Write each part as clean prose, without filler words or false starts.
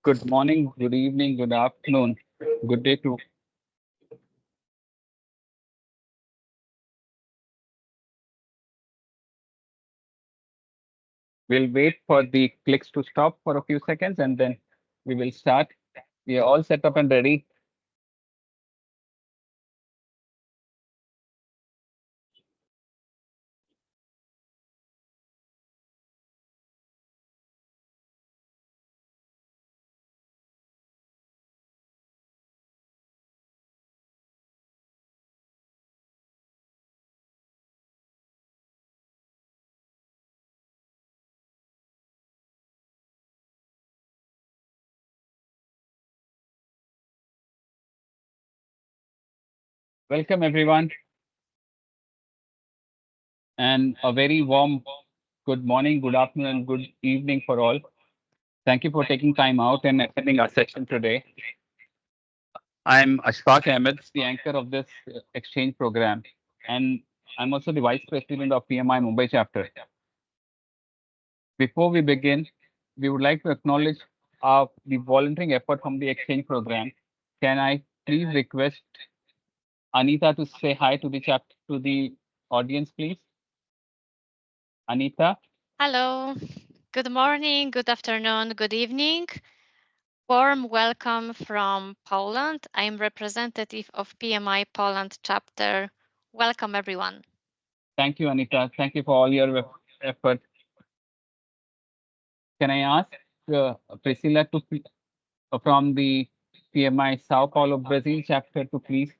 Good morning, good evening, good afternoon, good day to. We'll wait for the clicks to stop for a few seconds and then we will start. We are all set up and ready. Welcome, everyone, and a very warm good morning, good afternoon, and good evening for all. Thank you for taking time out and attending our session today. I'm Ashfaq Ahmed, the anchor of this exchange program, and I'm also the vice president of PMI Mumbai chapter. Before we begin, we would like to acknowledge the volunteering effort from the exchange program. Can I please request Anita to say hi to the to the audience, please? Anita. Hello, good morning, good afternoon, good evening. Warm welcome from Poland. I'm representative of PMI Poland chapter. Welcome, everyone. Thank you, Anita. Thank you for all your effort. Can I ask Priscilla from the PMI Sao Paulo, Brazil chapter to please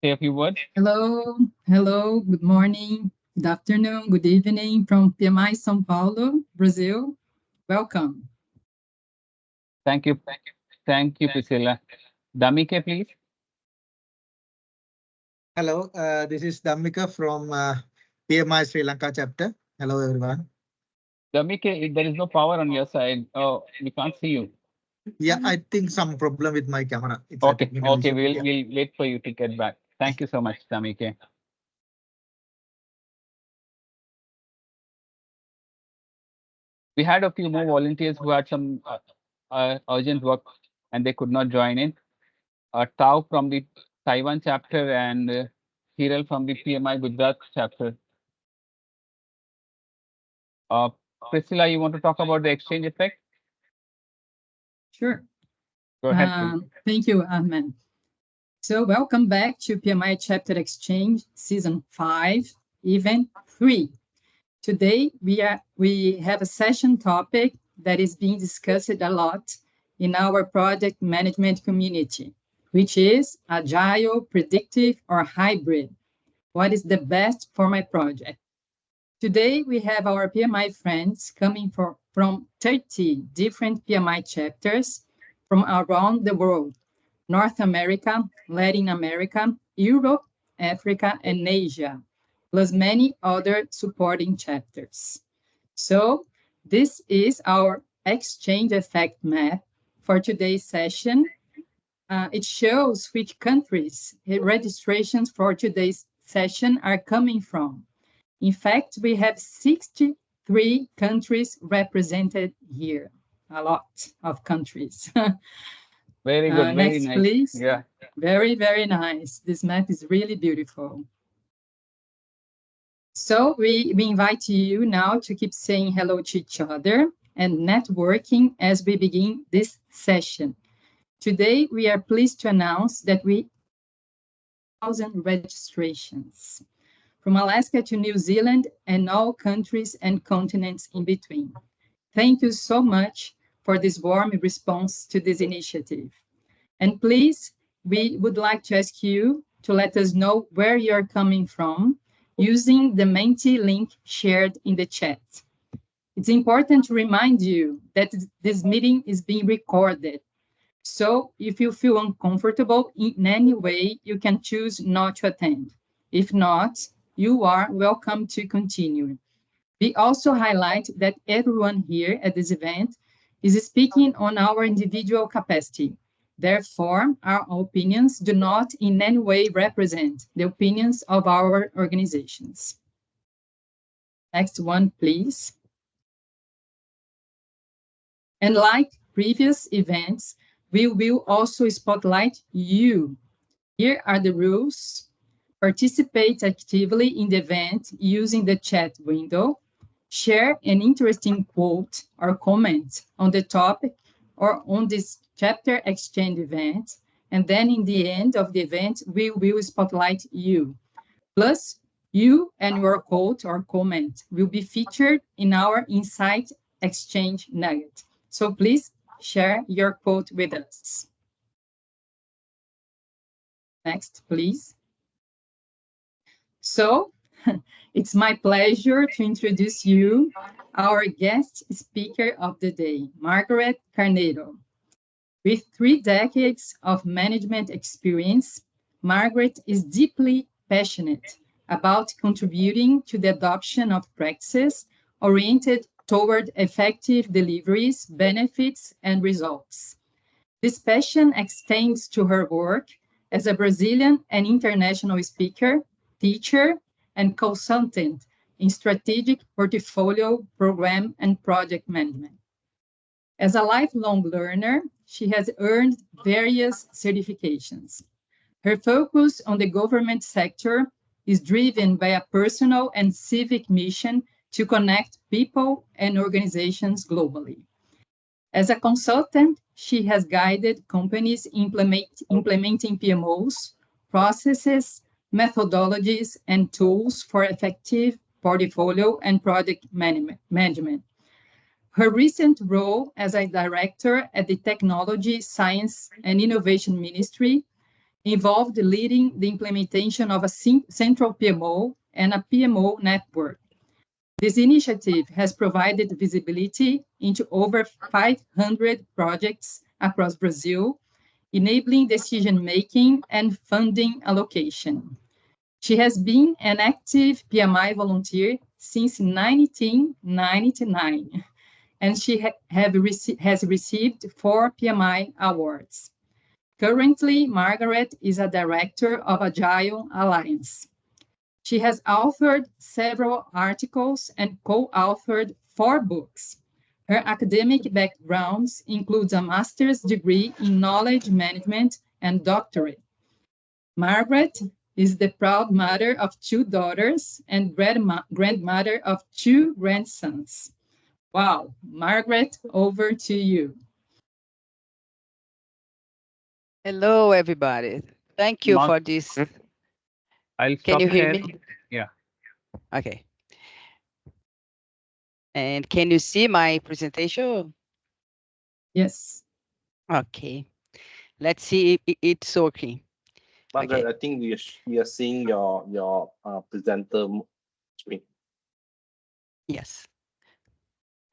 say a few words? Hello, good morning, good afternoon, good evening from PMI São Paulo, Brazil. Welcome. Thank you, Priscilla. Damike, please. Hello, this is Dhammika from PMI Sri Lanka chapter. Hello, everyone. Damike, there is no power on your side. Oh, we can't see you. Yeah, I think some problem with my camera. It's okay, we'll wait for you to get back. Thank you so much, Damike. We had a few more volunteers who had some urgent work and they could not join in. Tao from the Taiwan chapter and Hiral from the PMI Gujarat chapter. Priscilla, you want to talk about the exchange effect? Sure. Go ahead. Thank you, Ahmed. So welcome back to PMI Chapter Exchange Season 5, Event 3. Today, we have a session topic that is being discussed a lot in our project management community, which is Agile, Predictive, or Hybrid. What is the best for my project? Today, we have our PMI friends coming from 30 different PMI chapters from around the world: North America, Latin America, Europe, Africa, and Asia, plus many other supporting chapters. So this is our exchange effect map for today's session. It shows which countries registrations for today's session are coming from. In fact, we have 63 countries represented here, a lot of countries. Very good, very next, nice. Please. Yeah. Very, very nice. This map is really beautiful. So we invite you now to keep saying hello to each other and networking as we begin this session. Today, we are pleased to announce that we have 1,000 registrations from Alaska to New Zealand and all countries and continents in between. Thank you so much for this warm response to this initiative. And please, we would like to ask you to let us know where you're coming from using the Menti link shared in the chat. It's important to remind you that this meeting is being recorded. So if you feel uncomfortable in any way, you can choose not to attend. If not, you are welcome to continue. We also highlight that everyone here at this event is speaking on our individual capacity. Therefore, our opinions do not in any way represent the opinions of our organizations. Next one, please. And like previous events, we will also spotlight you. Here are the rules. Participate actively in the event using the chat window. Share an interesting quote or comment on the topic or on this chapter exchange event. And then in the end of the event, we will spotlight you. Plus, you and your quote or comment will be featured in our Insight Exchange Nugget. So please share your quote with us. Next, please. So, it's my pleasure to introduce you our guest speaker of the day, Margaret Carneiro. With 3 decades of management experience, Margaret is deeply passionate about contributing to the adoption of practices oriented toward effective deliveries, benefits, and results. This passion extends to her work as a Brazilian and international speaker, teacher, and consultant in strategic portfolio, program, and project management. As a lifelong learner, she has earned various certifications. Her focus on the government sector is driven by a personal and civic mission to connect people and organizations globally. As a consultant, she has guided companies implementing PMOs, processes, methodologies, and tools for effective portfolio and project management. Her recent role as a director at the Technology, Science, and Innovation Ministry involved leading the implementation of a central PMO and a PMO network. This initiative has provided visibility into over 500 projects across Brazil, enabling decision-making and funding allocation. She has been an active PMI volunteer since 1999, and she has received 4 PMI awards. Currently, Margaret is a director of Agile Alliance. She has authored several articles and co-authored 4 books. Her academic backgrounds includes a master's degree in knowledge management and doctorate. Margaret is the proud mother of 2 daughters and grandmother of 2 grandsons. Wow, Margaret, over to you. Hello, everybody. Thank you for this. I'll Can stop you hear here. me? Yeah. Okay. And can you see my presentation? Yes. Okay. Let's see if it's working. Margaret, Okay. I think we are seeing your presenter screen. Yes,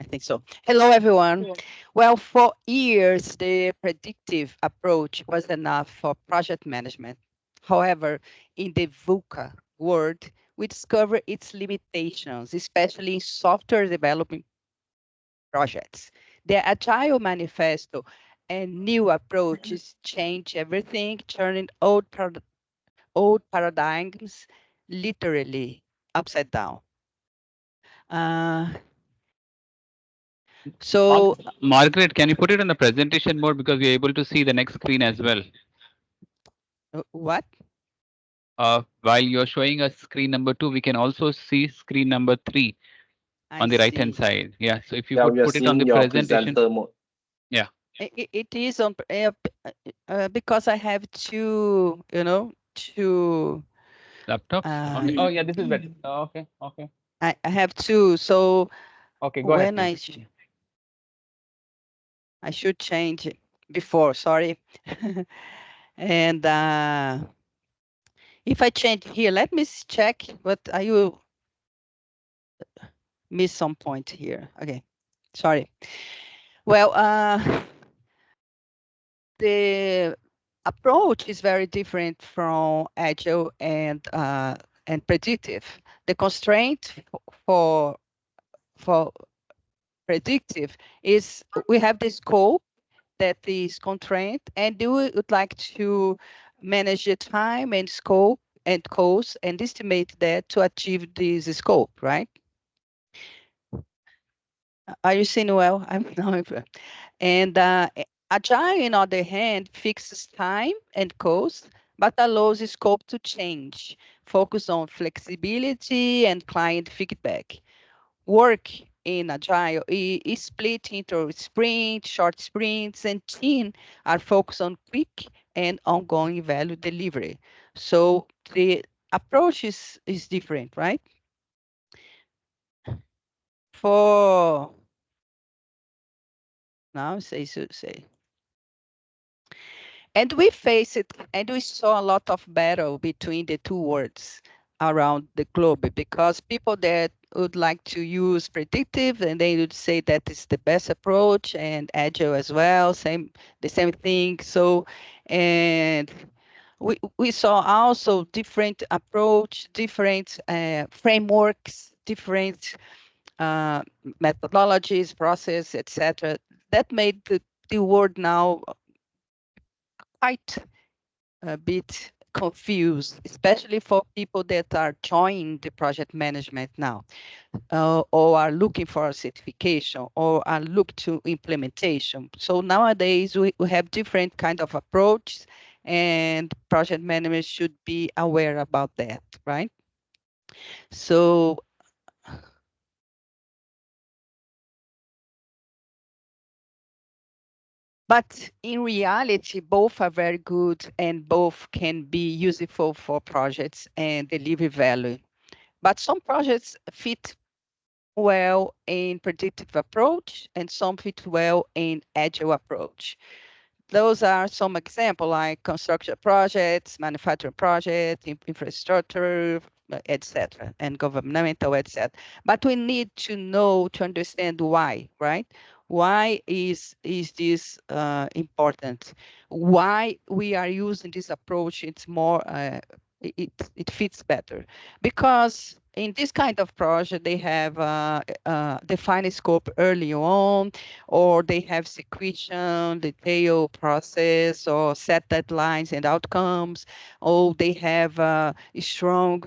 I think so. Hello, everyone. Well, for years, the predictive approach was enough for project management. However, in the VUCA world, we discover its limitations, especially in software development projects. The Agile Manifesto and new approaches change everything, turning old paradigms literally upside down. So Margaret, can you put it on the presentation mode because we're able to see the next screen as well? What? While you're showing us screen number 2, we can also see screen number 3 on the right-hand side. Yeah. So if you could we are put it on seeing the your presentation. presenter mode. Yeah. It is on because I have 2, two laptops. Okay. Oh yeah, this is better. Okay. Okay. I have 2. So Okay, go ahead. when I should change it before, sorry. And if I change here, let me check what are you miss some point here. Okay, sorry. Well, the approach is very different from agile and predictive. The constraint for predictive is we have the scope that is constraint, and we would like to manage the time and scope and cost and estimate that to achieve this scope, right? Are you seeing well? I'm now. And Agile, on the other hand, fixes time and cost, but allows scope to change, focus on flexibility and client feedback. Work in Agile is split into sprint, short sprints, and team are focused on quick and ongoing value delivery. So the approach is different, right? For now, say. And we face it, and we saw a lot of battle between the two words around the globe because people that would like to use predictive and they would say that is the best approach and agile as well, the same thing. So, and we saw also different approach, different frameworks, different methodologies, process, etc. That made the world now quite a bit confused, especially for people that are joining the project management now, or are looking for a certification, or are look to implementation. So nowadays we have different kind of approach, and project management should be aware about that, right? So, but in reality, both are very good and both can be useful for projects and deliver value. But some projects fit well in predictive approach and some fit well in agile approach. Those are some examples like construction projects, manufacturing projects, infrastructure, etc., and governmental, etc. But we need to know to understand why, right? Why is this important? Why we are using this approach? It's more it fits better because in this kind of project they have defined scope early on, or they have sequential, detailed process, or set deadlines and outcomes, or they have strong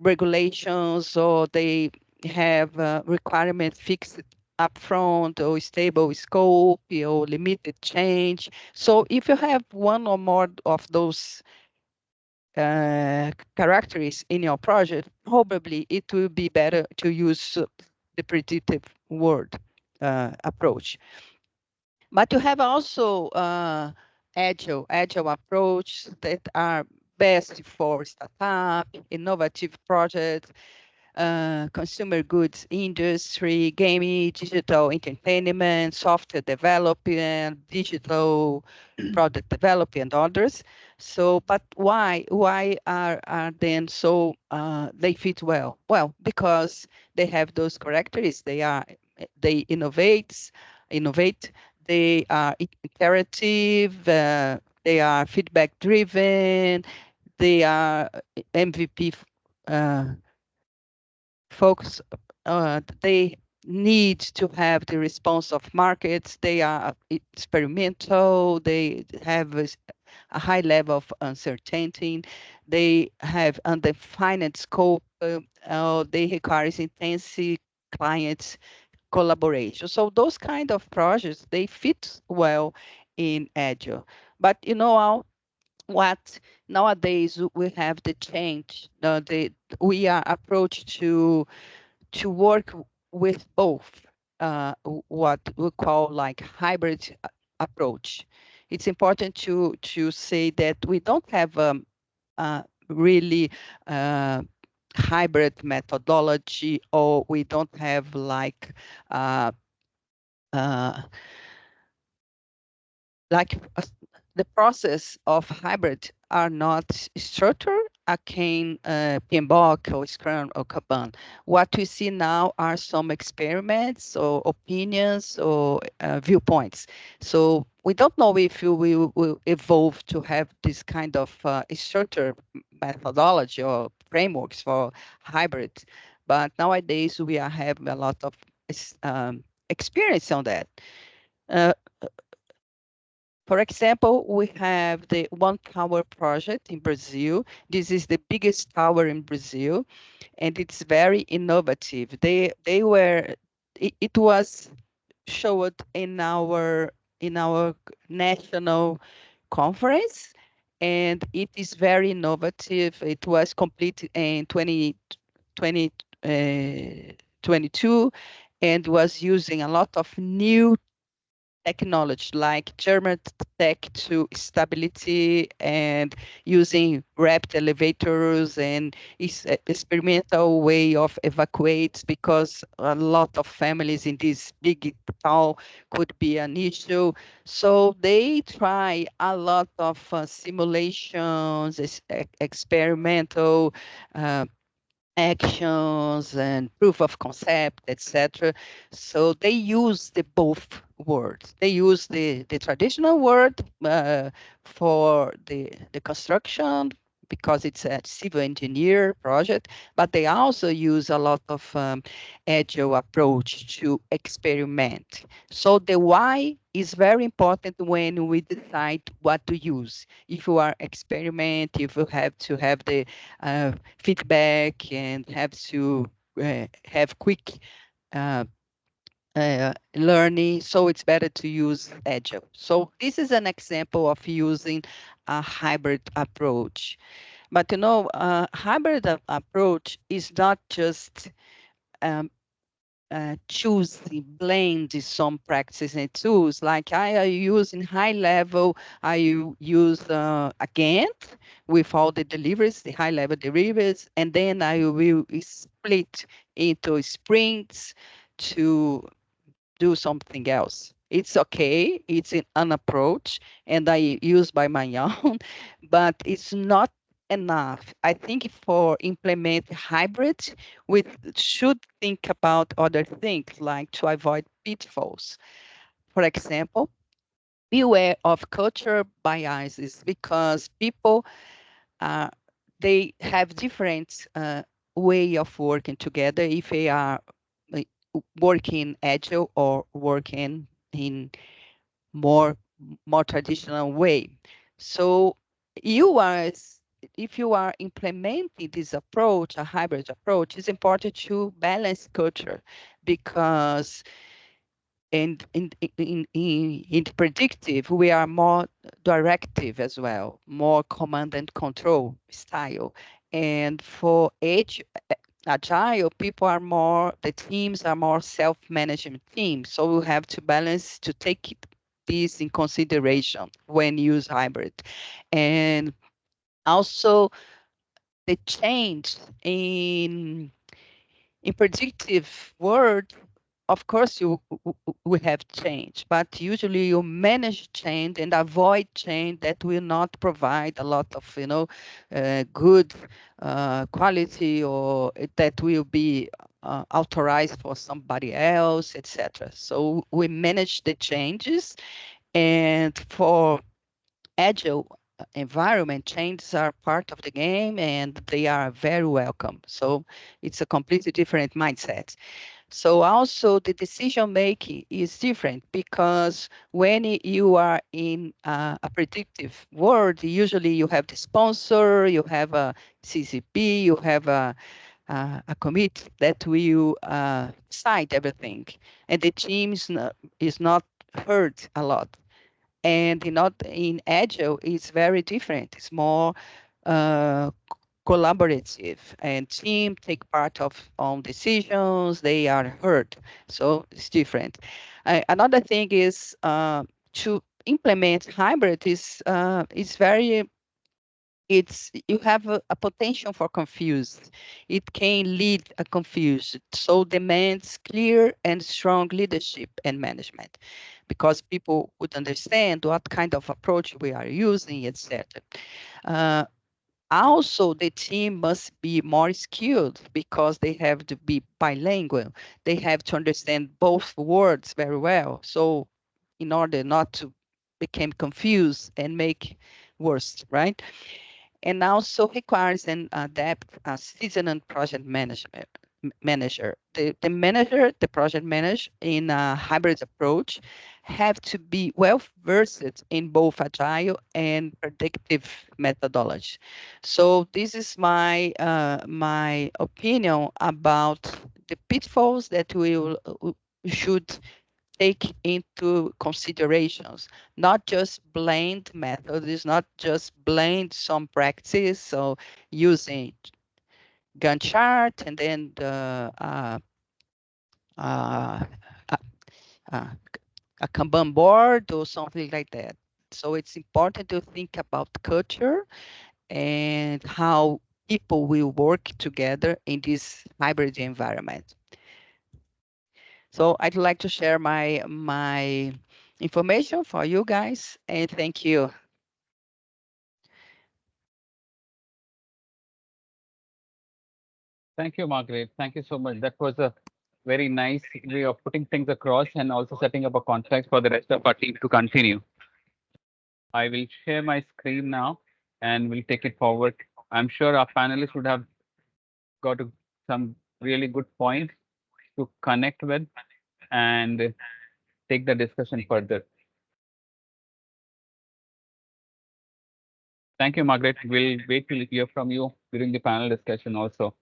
regulations, or they have requirements fixed upfront, or stable scope, or limited change. So if you have one or more of those characteristics in your project, probably it will be better to use the predictive word approach. But you have also agile approach that are best for startup, innovative projects, consumer goods industry, gaming, digital entertainment, software development, digital product development, and others. So, but why are then so they fit well? Well, because they have those characteristics. They innovate. They are iterative. They are feedback driven. They are MVP folks, they need to have the response of markets. They are experimental. They have a high level of uncertainty. They have undefined scope. They require intensive client collaboration. So those kind of projects, they fit well in Agile. But what nowadays we have the change. We are approached to work with both what we call like hybrid approach. It's important to say that we don't have really hybrid methodology, or we don't have like uh, like the process of hybrid are not structured akin PMBOK or Scrum or Kanban. What we see now are some experiments or opinions or viewpoints. So we don't know if we will evolve to have this kind of structured methodology or frameworks for hybrid. But nowadays we are having a lot of experience on that. Uh, for example, we have the One Tower project in Brazil. This is the biggest tower in Brazil, and it's very innovative. it was showed in our national conference, and it is very innovative. It was completed in 2022 and was using a lot of new technology like German tech to stability and using rapid elevators and experimental way of evacuates, because a lot of families in this big town could be an issue. So they try a lot of simulations, experimental uh, actions and proof of concept, etc. So they use the both words. They use the traditional word for the construction, because it's a civil engineer project, but they also use a lot of agile approach to experiment. So the why is very important when we decide what to use. If you are experiment, if you have to have the feedback and have to have quick uh, learning, so it's better to use Agile. So this is an example of using a hybrid approach. But hybrid approach is not just um, choosing, blend some practices and tools. Like I use in high level, I use a Gantt with all the deliveries, the high level deliveries, and then I will split into sprints to do something else. It's okay. It's an approach, and I use by my own, but it's not enough. I think for implement hybrid, we should think about other things like to avoid pitfalls. For example, beware of culture biases, because people uh, they have different way of working together if they are like, working agile or working in more more traditional way. So you are if you are implementing this approach, a hybrid approach, it's important to balance culture, because in predictive, we are more directive as well, more command and control style. And for agile, people are more, the teams are more self-management teams. So we have to balance to take this in consideration when use hybrid. And also the change in predictive world, of course, you we have change, but usually you manage change and avoid change that will not provide a lot of, good quality, or that will be authorized for somebody else, etc. So we manage the changes, and for agile environment, changes are part of the game and they are very welcome. So it's a completely different mindset. So also the decision making is different, because when you are in a predictive world, usually you have the sponsor, you have a CCP, you have a commit that will decide everything, and the team is not heard a lot. And in agile, it's very different. It's more uh, collaborative, and team take part of on decisions. They are heard, so it's different. Another thing is to implement hybrid is very, it's you have a potential for confused. It can lead a confused, so demands clear and strong leadership and management, because people would understand what kind of approach we are using, etc. Also, the team must be more skilled, because they have to be bilingual. They have to understand both words very well. So in order not to become confused and make worse, right? And also requires an adept seasoned project manager. The manager, the project manager in a hybrid approach have to be well versed in both agile and predictive methodology. So this is my opinion about the pitfalls that should take into considerations, not just blend methods, it's not just blend some practice, so using Gantt chart and then the uh, uh, a Kanban board or something like that. So it's important to think about culture and how people will work together in this hybrid environment. So I'd like to share my information for you guys, and thank you. Thank you, Margaret. Thank you so much. That was a very nice way of putting things across and also setting up a context for the rest of our team to continue. I will share my screen now and we'll take it forward. I'm sure our panelists would have got some really good points to connect with and take the discussion further. Thank you, Margaret. We'll wait to hear from you during the panel discussion also.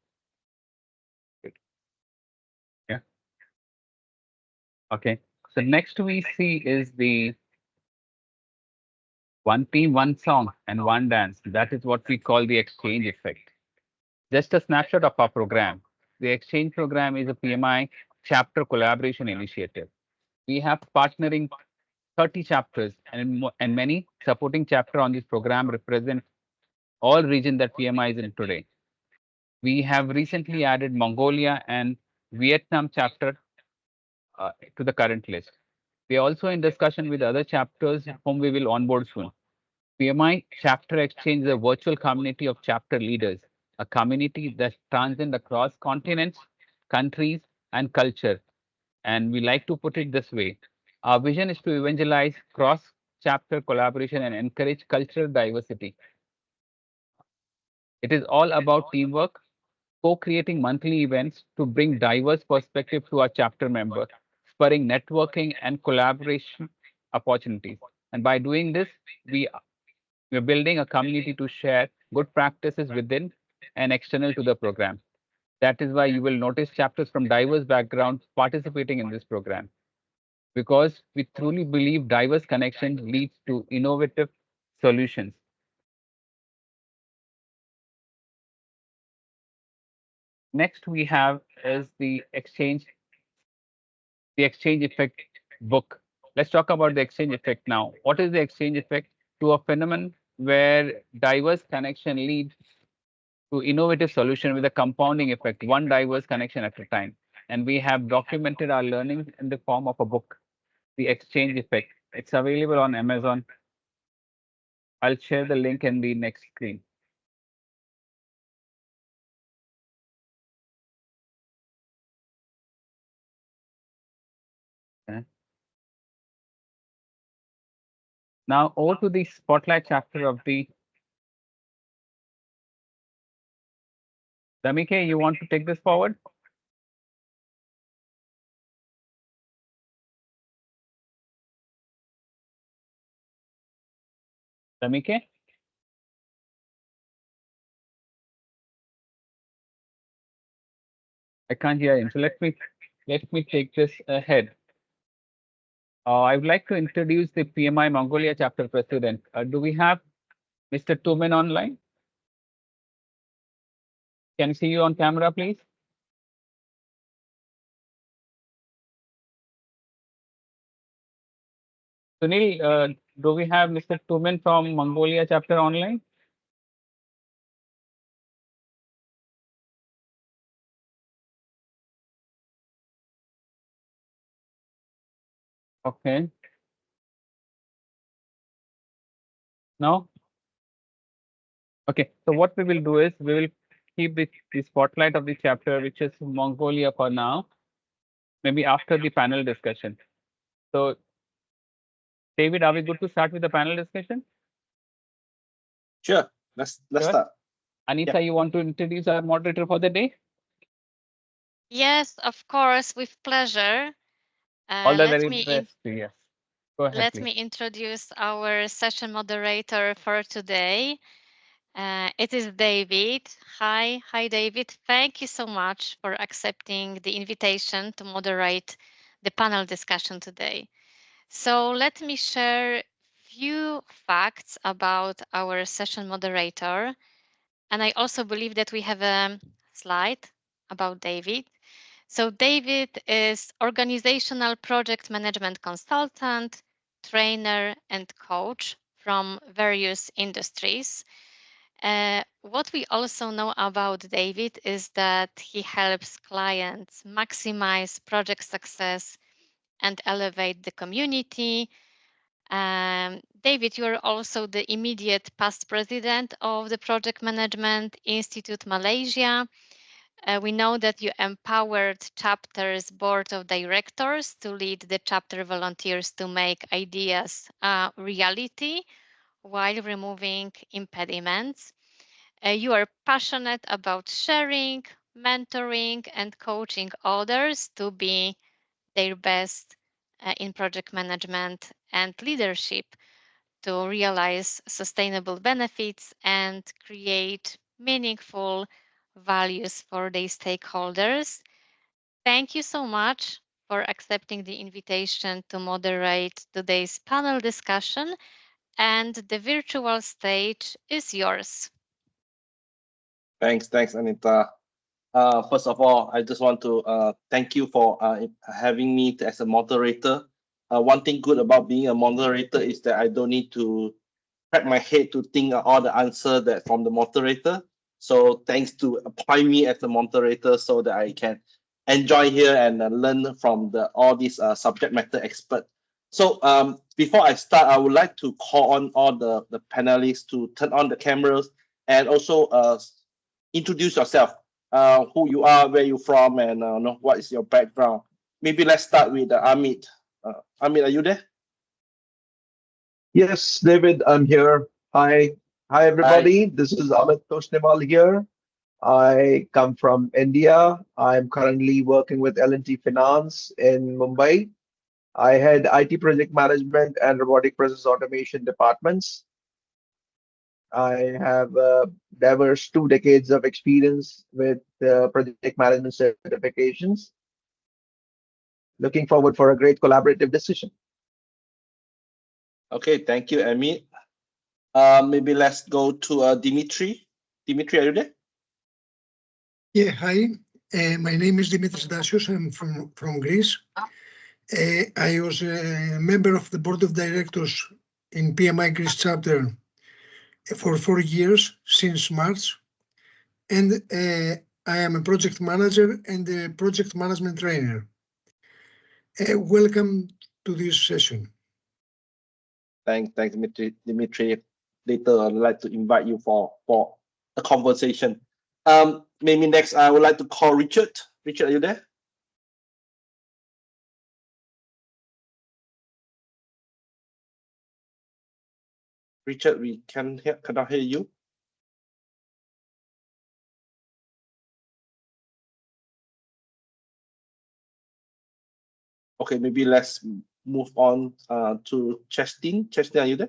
Yeah. Okay. So next we see is the one team, one song, and one dance. That is what we call the exchange effect. Just a snapshot of our program. The exchange program is a PMI chapter collaboration initiative. We have partnering 30 chapters and many supporting chapter on this program represent all region that PMI is in today. We have recently added Mongolia and Vietnam chapter to the current list. We are also in discussion with other chapters whom we will onboard soon. PMI Chapter Exchange is a virtual community of chapter leaders, a community that transcends across continents, countries, and culture. And we like to put it this way. Our vision is to evangelize cross-chapter collaboration and encourage cultural diversity. It is all about teamwork, co-creating monthly events to bring diverse perspective to our chapter member, spurring networking and collaboration opportunities. And by doing this, we're building a community to share good practices within and external to the program. That is why you will notice chapters from diverse backgrounds participating in this program, because we truly believe diverse connection leads to innovative solutions. Next, we have is the exchange effect book. Let's talk about the exchange effect now. What is the exchange effect? To a phenomenon where diverse connection leads to innovative solution with a compounding effect, one diverse connection at a time. And we have documented our learning in the form of a book, The Exchange Effect. It's available on Amazon. I'll share the link in the next screen. Okay. Now over to the spotlight chapter of the Damike, you want to take this forward? Damike? I can't hear him. So let me take this ahead. I would like to introduce the PMI Mongolia chapter president. Do we have Mr. Tumen online? Can I see you on camera, please? Sunil, do we have Mr. Tumen from Mongolia chapter online? Okay. No? Okay. So what we will do is we will keep the spotlight of the chapter, which is Mongolia for now, maybe after the panel discussion. So David, are we good to start with the panel discussion? Sure. Let's Sure. start. Anita, Yeah. you want to introduce our moderator for the day? Yes, of course, with pleasure. All the Let very me best. Yes. Go ahead, let please. me introduce our session moderator for today. It is David. Hi, David. Thank you so much for accepting the invitation to moderate the panel discussion today. So let me share few facts about our session moderator. And I also believe that we have a slide about David. So David is organizational project management consultant, trainer, and coach from various industries. What we also know about David is that he helps clients maximize project success and elevate the community. David, you are also the immediate past president of the Project Management Institute Malaysia. We know that you empowered chapter's board of directors to lead the chapter volunteers to make ideas reality while removing impediments. You are passionate about sharing, mentoring, and coaching others to be their best in project management and leadership to realize sustainable benefits and create meaningful values for their stakeholders. Thank you so much for accepting the invitation to moderate today's panel discussion, and the virtual stage is yours. Thanks, Anita. First of all, I just want to thank you for having me as a moderator. One thing good about being a moderator is that I don't need to crack my head to think of all the answer that from the moderator. So thanks to appoint me as the moderator so that I can enjoy here and learn from all these subject matter expert. So before I start, I would like to call on all the panelists to turn on the cameras and also introduce yourself, who you are, where you're from, and what is your background. Maybe let's start with Amit. Amit, are you there? Yes, David, I'm here. Hi, everybody. This is Amit Toshniwal here. I come from India. I'm currently working with L&T Finance in Mumbai. I head IT project management and robotic process automation departments. I have diverse 2 decades of experience with project management certifications. Looking forward for a great collaborative decision. Okay, thank you, Amit. Maybe let's go to Dimitri. Dimitri, are you there? Yeah, hi. My name is Dimitris Dasios. I'm from Greece. I was a member of the board of directors in PMI Greece chapter for 4 years since March. And I am a project manager and a project management trainer. Welcome to this session. Thanks, Dimitri. Later, I'd like to invite you for a conversation. Maybe next, I would like to call Richard. Richard, are you there? Richard, we cannot hear you. Okay, maybe let's move on to Chastine. Chastine, are you there?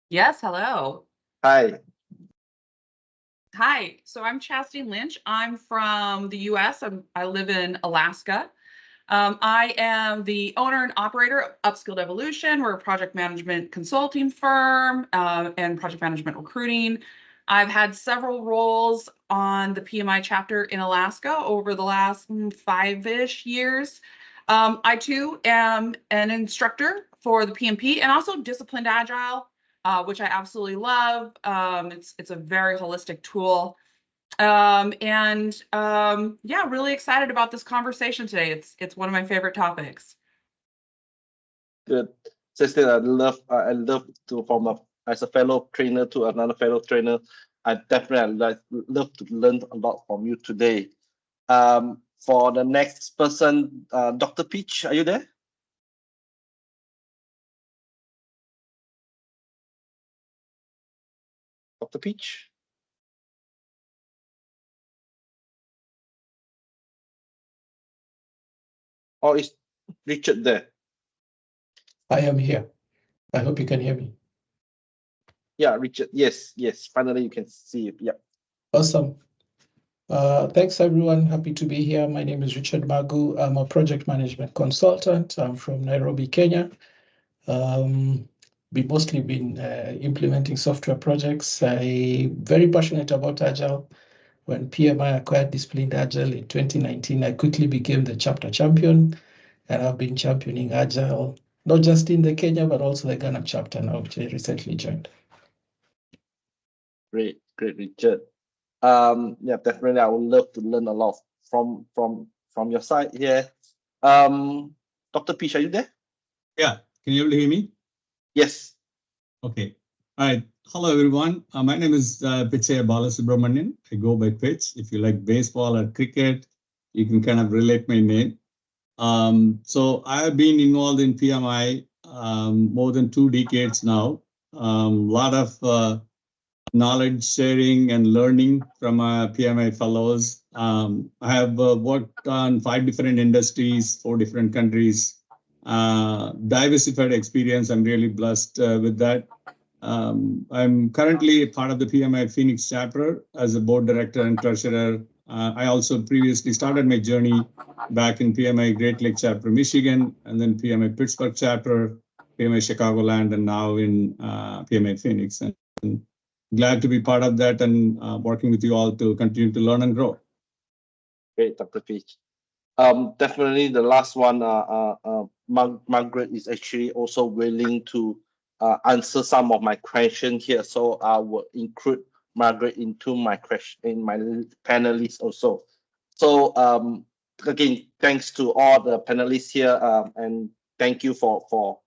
Yes, hello. Hi. Hi, so I'm Chastine Lynch. I'm from the US. I live in Alaska. I am the owner and operator of Upskilled Evolution. We're a project management consulting firm and project management recruiting. I've had several roles on the PMI chapter in Alaska over the last 5-ish years. I too am an instructor for the PMP and also Disciplined Agile, which I absolutely love. It's a very holistic tool. Yeah, really excited about this conversation today. It's one of my favorite topics. Good. Chastine, I love to as a fellow trainer to another fellow trainer. I definitely love to learn a lot from you today. For the next person, Dr. Peach, are you there? Dr. Peach? Or is Richard there? I am here. I hope you can hear me. Yeah, Richard. Yes. Finally, you can see it. Yeah. Awesome. Thanks, everyone. Happy to be here. My name is Richard Magu. I'm a project management consultant. I'm from Nairobi, Kenya. We've mostly been implementing software projects. I'm very passionate about Agile. When PMI acquired Disciplined Agile in 2019, I quickly became the chapter champion, and I've been championing Agile, not just in the Kenya, but also the Ghana chapter now, which I recently joined. Great, Richard. Yeah, definitely. I would love to learn a lot from your side here. Dr. Pish, are you there? Yeah, can you able to hear me? Yes. Okay. All right. Hello, everyone. My name is Pichaya Balasubramanian. I go by Pitch. If you like baseball or cricket, you can kind of relate my name. So I have been involved in PMI more than 2 decades now. A lot of knowledge sharing and learning from PMI fellows. I have worked on 5 different industries, 4 different countries. Diversified experience. I'm really blessed with that. I'm currently part of the PMI Phoenix chapter as a board director and treasurer. I also previously started my journey back in PMI Great Lake chapter, Michigan, and then PMI Pittsburgh chapter, PMI Chicagoland, and now in PMI Phoenix. And glad to be part of that and working with you all to continue to learn and grow. Great, Dr. Peach. Definitely the last one, Margaret is actually also willing to answer some of my questions here. So I will include Margaret into my question in my panelists also. So again, thanks to all the panelists here, and thank you for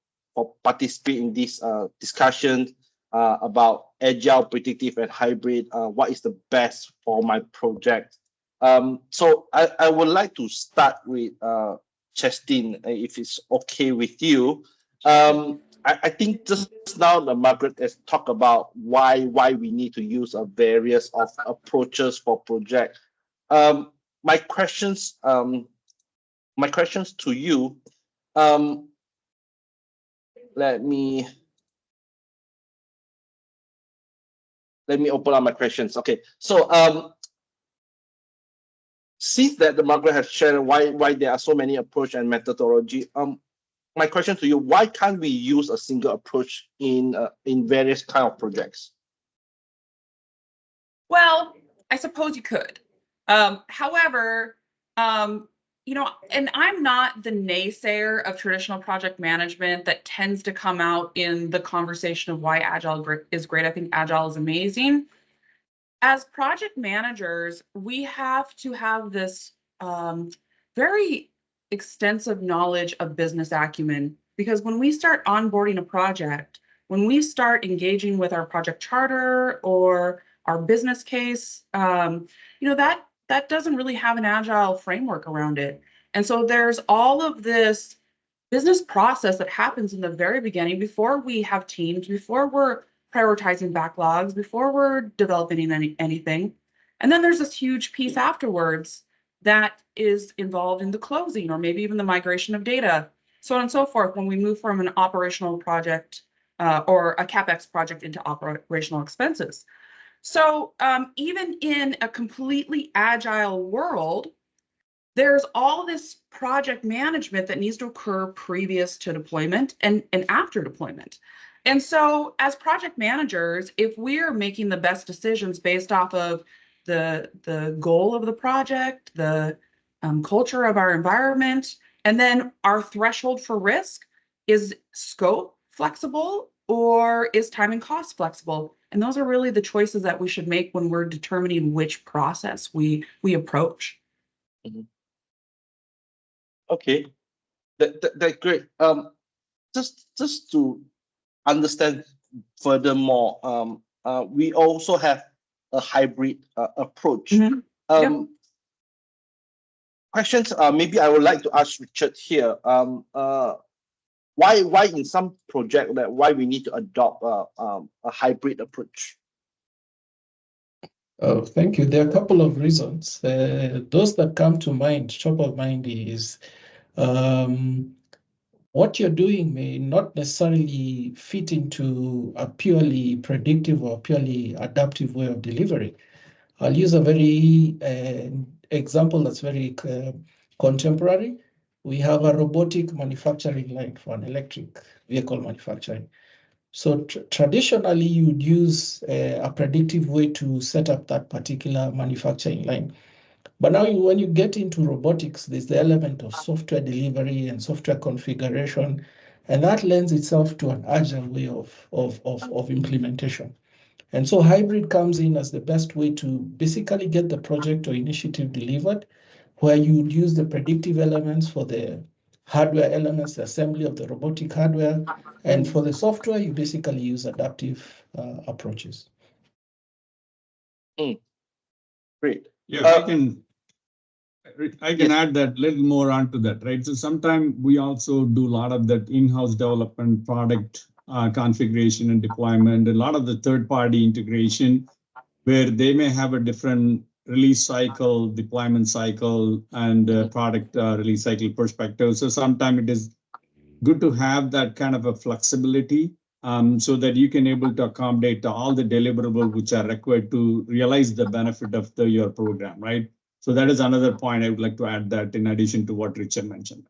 participating in this discussion about Agile, Predictive, and Hybrid. What is the best for my project? So I would like to start with Chestin, if it's okay with you. I think just now Margaret has talked about why we need to use a various of approaches for project. My questions to you. Let me open up my questions. Okay, so since that the Margaret has shared why there are so many approach and methodology, my question to you: why can't we use a single approach in various kind of projects? Well, I suppose you could. However, you know, and I'm not the naysayer of traditional project management that tends to come out in the conversation of why Agile is great. I think Agile is amazing. As project managers, we have to have this very extensive knowledge of business acumen, because when we start onboarding a project, when we start engaging with our project charter or our business case, you know, that doesn't really have an Agile framework around it. And so there's all of this business process that happens in the very beginning before we have teams, before we're prioritizing backlogs, before we're developing anything. And then there's this huge piece afterwards that is involved in the closing or maybe even the migration of data, so on and so forth, when we move from an operational project or a CapEx project into operational expenses. So even in a completely agile world, there's all this project management that needs to occur previous to deployment and after deployment. And so as project managers, if we're making the best decisions based off of the goal of the project, the culture of our environment, and then our threshold for risk, is scope flexible or is time and cost flexible? And those are really the choices that we should make when we're determining which process we approach. Mm-hmm. Okay, that's great. Just to understand furthermore, we also have a hybrid approach. Mm-hmm. Yep. Questions. Maybe I would like to ask Richard here. Why in some project why we need to adopt a hybrid approach? Oh, thank you. There are a couple of reasons. Those that come to mind, top of mind, is what you're doing may not necessarily fit into a purely predictive or purely adaptive way of delivering. I'll use a very example that's very contemporary. We have a robotic manufacturing line for an electric vehicle manufacturing. So traditionally, you'd use a predictive way to set up that particular manufacturing line. But now when you get into robotics, there's the element of software delivery and software configuration, and that lends itself to an agile way of implementation. And so hybrid comes in as the best way to basically get the project or initiative delivered, where you would use the predictive elements for the hardware elements, the assembly of the robotic hardware, and for the software, you basically use adaptive approaches. Great. Yeah, I can add that little more onto that, right? So sometimes we also do a lot of that in-house development, product configuration and deployment, a lot of the third-party integration, where they may have a different release cycle, deployment cycle, and product release cycle perspective. So sometimes it is good to have that kind of a flexibility so that you can able to accommodate all the deliverables which are required to realize the benefit of your program, right? So that is another point I would like to add that in addition to what Richard mentioned.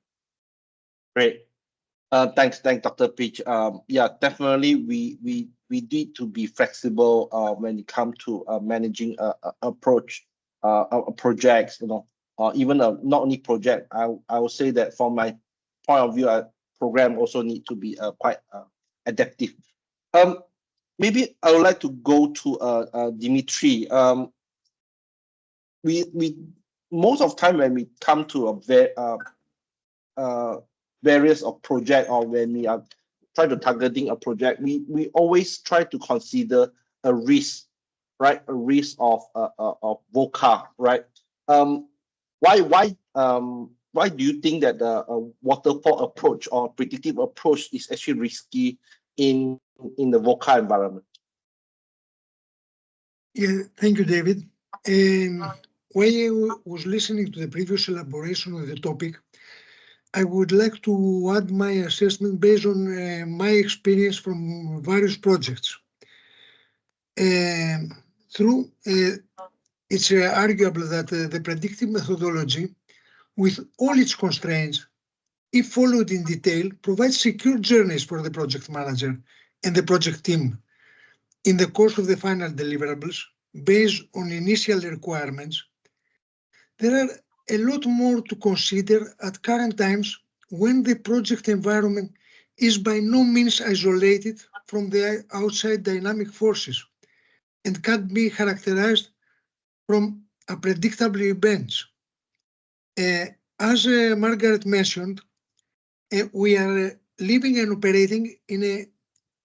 Great. Thanks, Dr. Peach. Yeah, definitely we need to be flexible when it comes to managing projects, you know, even not only project. I would say that from my point of view, a program also need to be quite adaptive. Maybe I would like to go to Dimitri. We most of the time when we come to a various of project, or when we are trying to targeting a project, we always try to consider a risk, right? A risk of VUCA, right? Why do you think that the waterfall approach or predictive approach is actually risky in the VUCA environment? Yeah, thank you, David. When I was listening to the previous elaboration of the topic, I would like to add my assessment based on my experience from various projects. It's arguable that the predictive methodology, with all its constraints, if followed in detail, provides secure journeys for the project manager and the project team in the course of the final deliverables based on initial requirements. There are a lot more to consider at current times when the project environment is by no means isolated from the outside dynamic forces and can be characterized from unpredictable events. As Margaret mentioned, we are living and operating in a,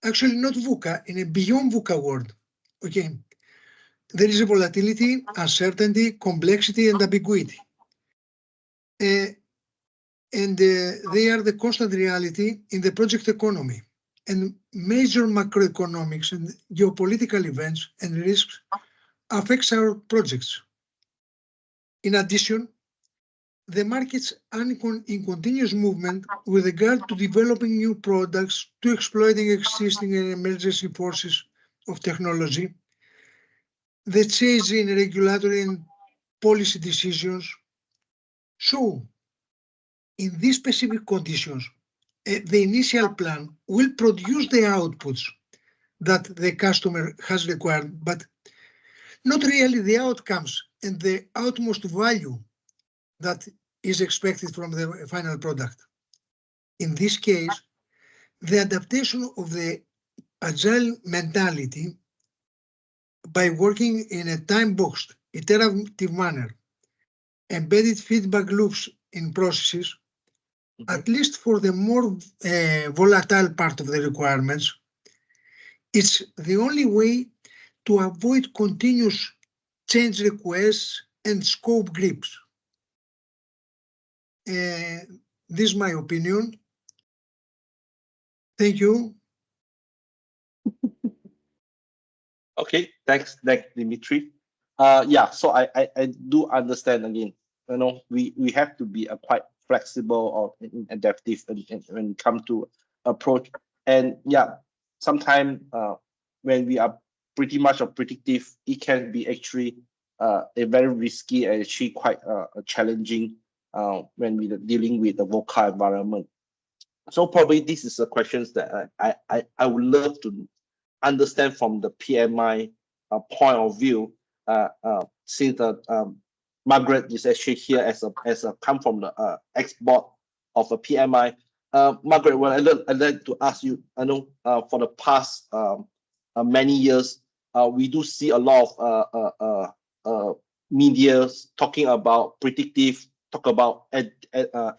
actually not VUCA, in a beyond VUCA world. Okay, there is a volatility, uncertainty, complexity, and ambiguity. And they are the constant reality in the project economy. And major macroeconomics and geopolitical events and risks affects our projects. In addition, the markets are in continuous movement with regard to developing new products, to exploiting existing and emergency forces of technology, the change in regulatory and policy decisions. So, in these specific conditions, the initial plan will produce the outputs that the customer has required, but not really the outcomes and the utmost value that is expected from the final product. In this case, the adaptation of the agile mentality by working in a time-boxed, iterative manner, embedded feedback loops in processes, at least for the more volatile part of the requirements, it's the only way to avoid continuous change requests and scope grips. This is my opinion. Thank you. Okay, thanks, Dimitri. Yeah, so I do understand again. You know, we have to be quite flexible or adaptive when it comes to approach. And yeah, sometimes when we are pretty much predictive, it can be actually a very risky and actually quite challenging when we are dealing with the VUCA environment. So probably this is the questions that I would love to understand from the PMI point of view, since Margaret is actually here as a come from the ex-board of a PMI. Margaret, well, I'd like to ask you, I know for the past many years, we do see a lot of media talking about predictive, talk about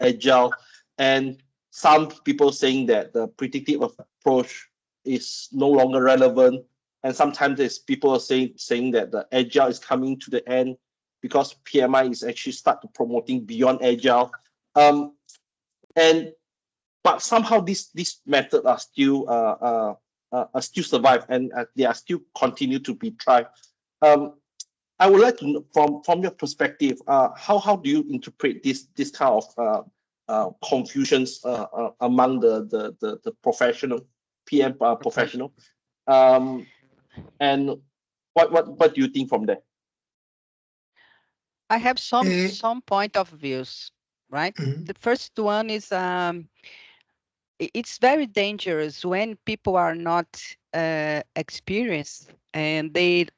agile, and some people saying that the predictive approach is no longer relevant. And sometimes there's people saying that the agile is coming to the end because PMI is actually start to promoting beyond agile. But somehow this method are still survive, and they are still continue to be tried. I would like to know from your perspective, how do you interpret this kind of confusions among the professional PM professional, and what do you think from there? I have some point of views, right? The first one is it's very dangerous when people are not experienced and they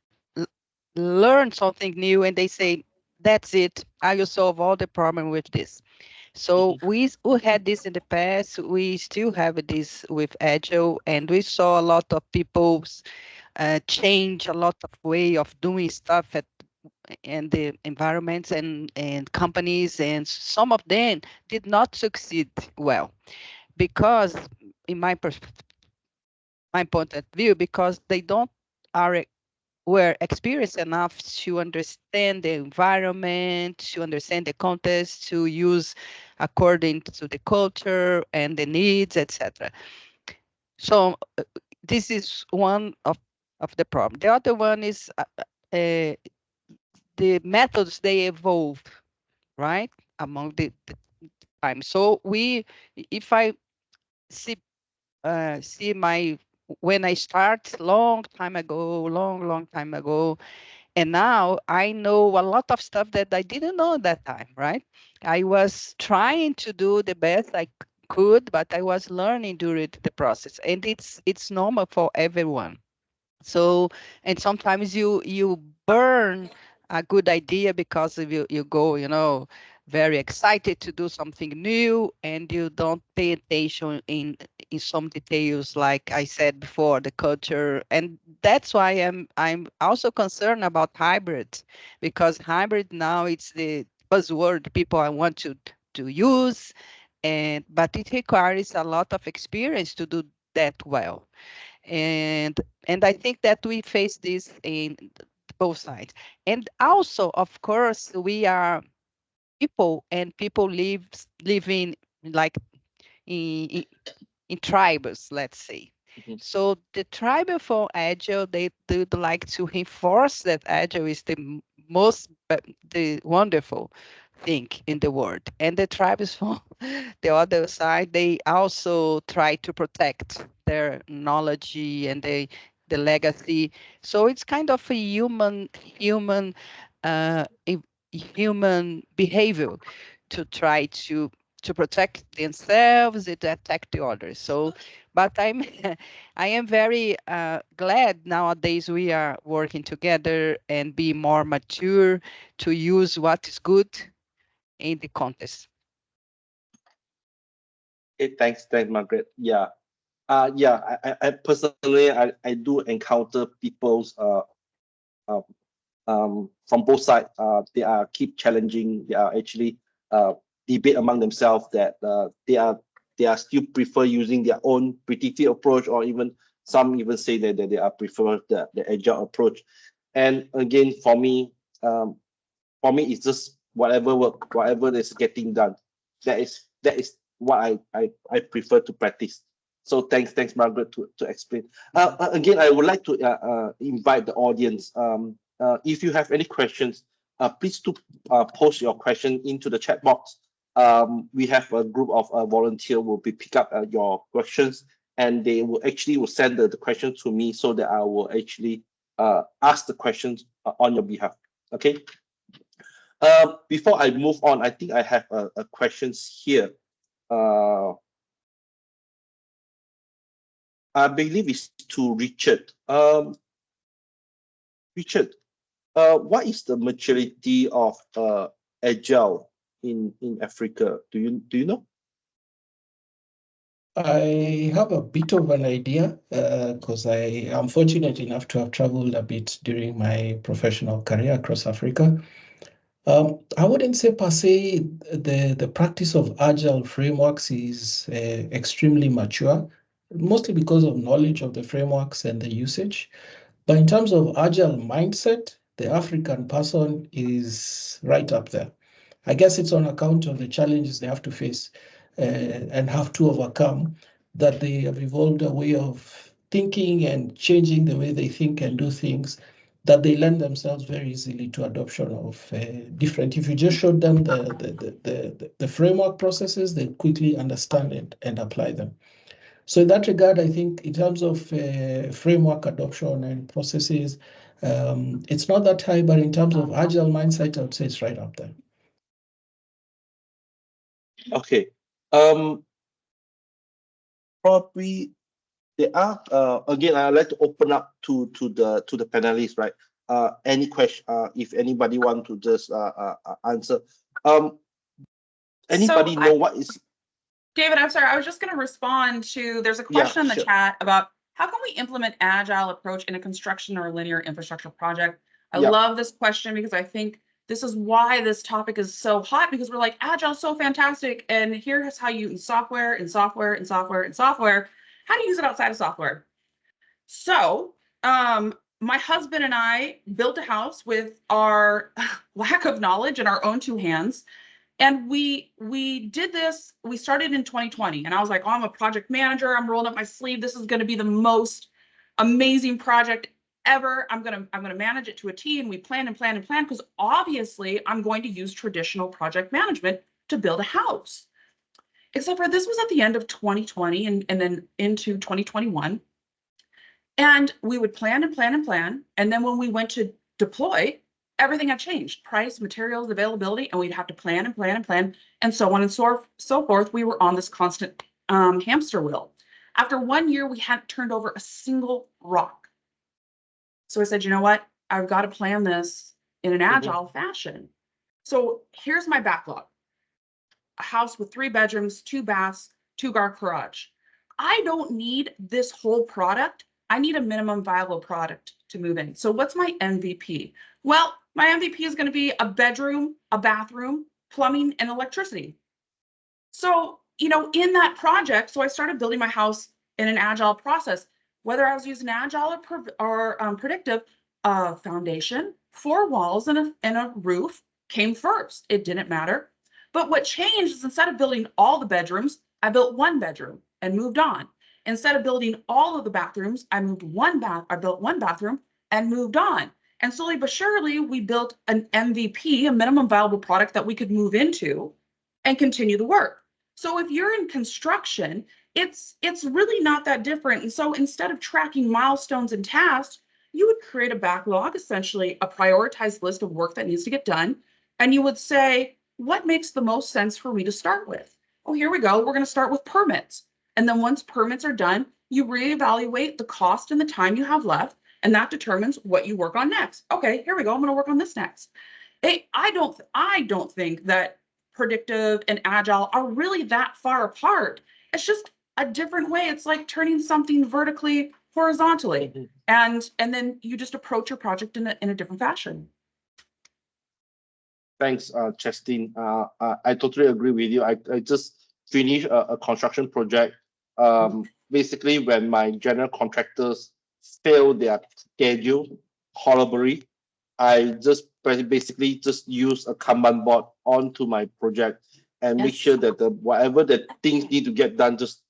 learn something new and they say, that's it, I will solve all the problem with this. So we had this in the past, we still have this with Agile, and we saw a lot of people change a lot of way of doing stuff in the environments and companies, and some of them did not succeed well because, in my point of view, because they were experienced enough to understand the environment, to understand the context, to use according to the culture and the needs, etc. So this is one of the problem. The other one is the methods they evolved, right, among the time. So if I see when I start long time ago, and now I know a lot of stuff that I didn't know at that time, right? I was trying to do the best I could, but I was learning during the process, and it's normal for everyone. So, and sometimes you burn a good idea because of you go, very excited to do something new, and you don't pay attention in some details, like I said before, the culture. And that's why I'm also concerned about hybrid, because hybrid now it's the buzzword people I want to use, but it requires a lot of experience to do that well. And I think that we face this in both sides. And also, of course, we are people, and people living like in tribes, let's say. So the tribe for Agile, they would like to reinforce that Agile is the the wonderful thing in the world. And the tribes from the other side, they also try to protect their knowledge and the legacy. So it's kind of a human behavior to try to protect themselves and to attack the others. So, but I am very glad nowadays we are working together and be more mature to use what is good in the contest. Okay, thanks, Margaret. Yeah. I personally, I do encounter people's from both sides. They are keep challenging. They are actually debate among themselves that they are still prefer using their own predictive approach, or even some even say that they are prefer the agile approach. And again, for me, it's just whatever work, whatever is getting done. That is what I prefer to practice. So thanks, Margaret, to explain. Again, I would like to invite the audience. If you have any questions, please do post your question into the chat box. We have a group of volunteers will be pick up your questions, and they will send the question to me so that I will actually ask the questions on your behalf. Okay. Before I move on, I think I have a questions here. I believe it's to Richard. Richard, what is the maturity of Agile in Africa? Do you know? I have a bit of an idea because I am fortunate enough to have traveled a bit during my professional career across Africa. I wouldn't say per se the practice of Agile frameworks is extremely mature, mostly because of knowledge of the frameworks and the usage. But in terms of Agile mindset, the African person is right up there. I guess it's on account of the challenges they have to face and have to overcome that they have evolved a way of thinking and changing the way they think and do things, that they lend themselves very easily to adoption of different. If you just showed them the framework processes, they quickly understand it and apply them. So in that regard, I think in terms of framework adoption and processes, it's not that high, but in terms of Agile mindset, I would say it's right up there. Okay. Probably there are again. I'd like to open up to the panelists, right? Any question? If anybody want to just answer. Anybody know what is? David, I'm sorry. I was just going to respond to. There's a question in the chat about how can we implement Agile approach in a construction or linear infrastructure project. I love this question because I think this is why this topic is so hot, because we're like, Agile is so fantastic. And here's how you use software and software and software and software. How do you use it outside of software? So my husband and I built a house with our lack of knowledge and our own two hands. And we did this, we started in 2020. And I was like, oh, I'm a project manager. I'm rolling up my sleeve. This is going to be the most amazing project ever. I'm gonna manage it to a T, and we plan and plan and plan, because obviously I'm going to use traditional project management to build a house. Except for this was at the end of 2020 and then into 2021. And we would plan and plan and plan. And then when we went to deploy, everything had changed: price, materials, availability, and we'd have to plan and plan and plan, and so on and so forth. We were on this constant hamster wheel. After 1 year, we hadn't turned over a single rock. So I said, you know what? I've got to plan this in an agile fashion. So here's my backlog: a house with 3 bedrooms, 2 baths, 2 garage. I don't need this whole product. I need a minimum viable product to move in. So what's my MVP? Well, my MVP is going to be a bedroom, a bathroom, plumbing, and electricity. So, you know, in that project, so I started building my house in an agile process. Whether I was using agile or predictive, foundation, 4 walls, and a roof came first. It didn't matter. But what changed is, instead of building all the bedrooms, I built 1 bedroom and moved on. Instead of building all of the bathrooms, I built 1 bathroom and moved on. And slowly but surely, we built an MVP, a minimum viable product that we could move into and continue the work. So if you're in construction, it's really not that different. And so instead of tracking milestones and tasks, you would create a backlog, essentially a prioritized list of work that needs to get done. And you would say, what makes the most sense for me to start with? Oh, here we go. We're going to start with permits. And then once permits are done, you reevaluate the cost and the time you have left, and that determines what you work on next. Okay, here we go. I'm going to work on this next. I don't think that predictive and agile are really that far apart. It's just a different way. It's like turning something vertically horizontally, and then you just approach your project in a different fashion. Thanks, Chastine. I totally agree with you. I just finished a construction project. Basically, when my general contractors failed their schedule horribly, I just basically just use a Kanban board onto my project and make sure that whatever the things need to get done, just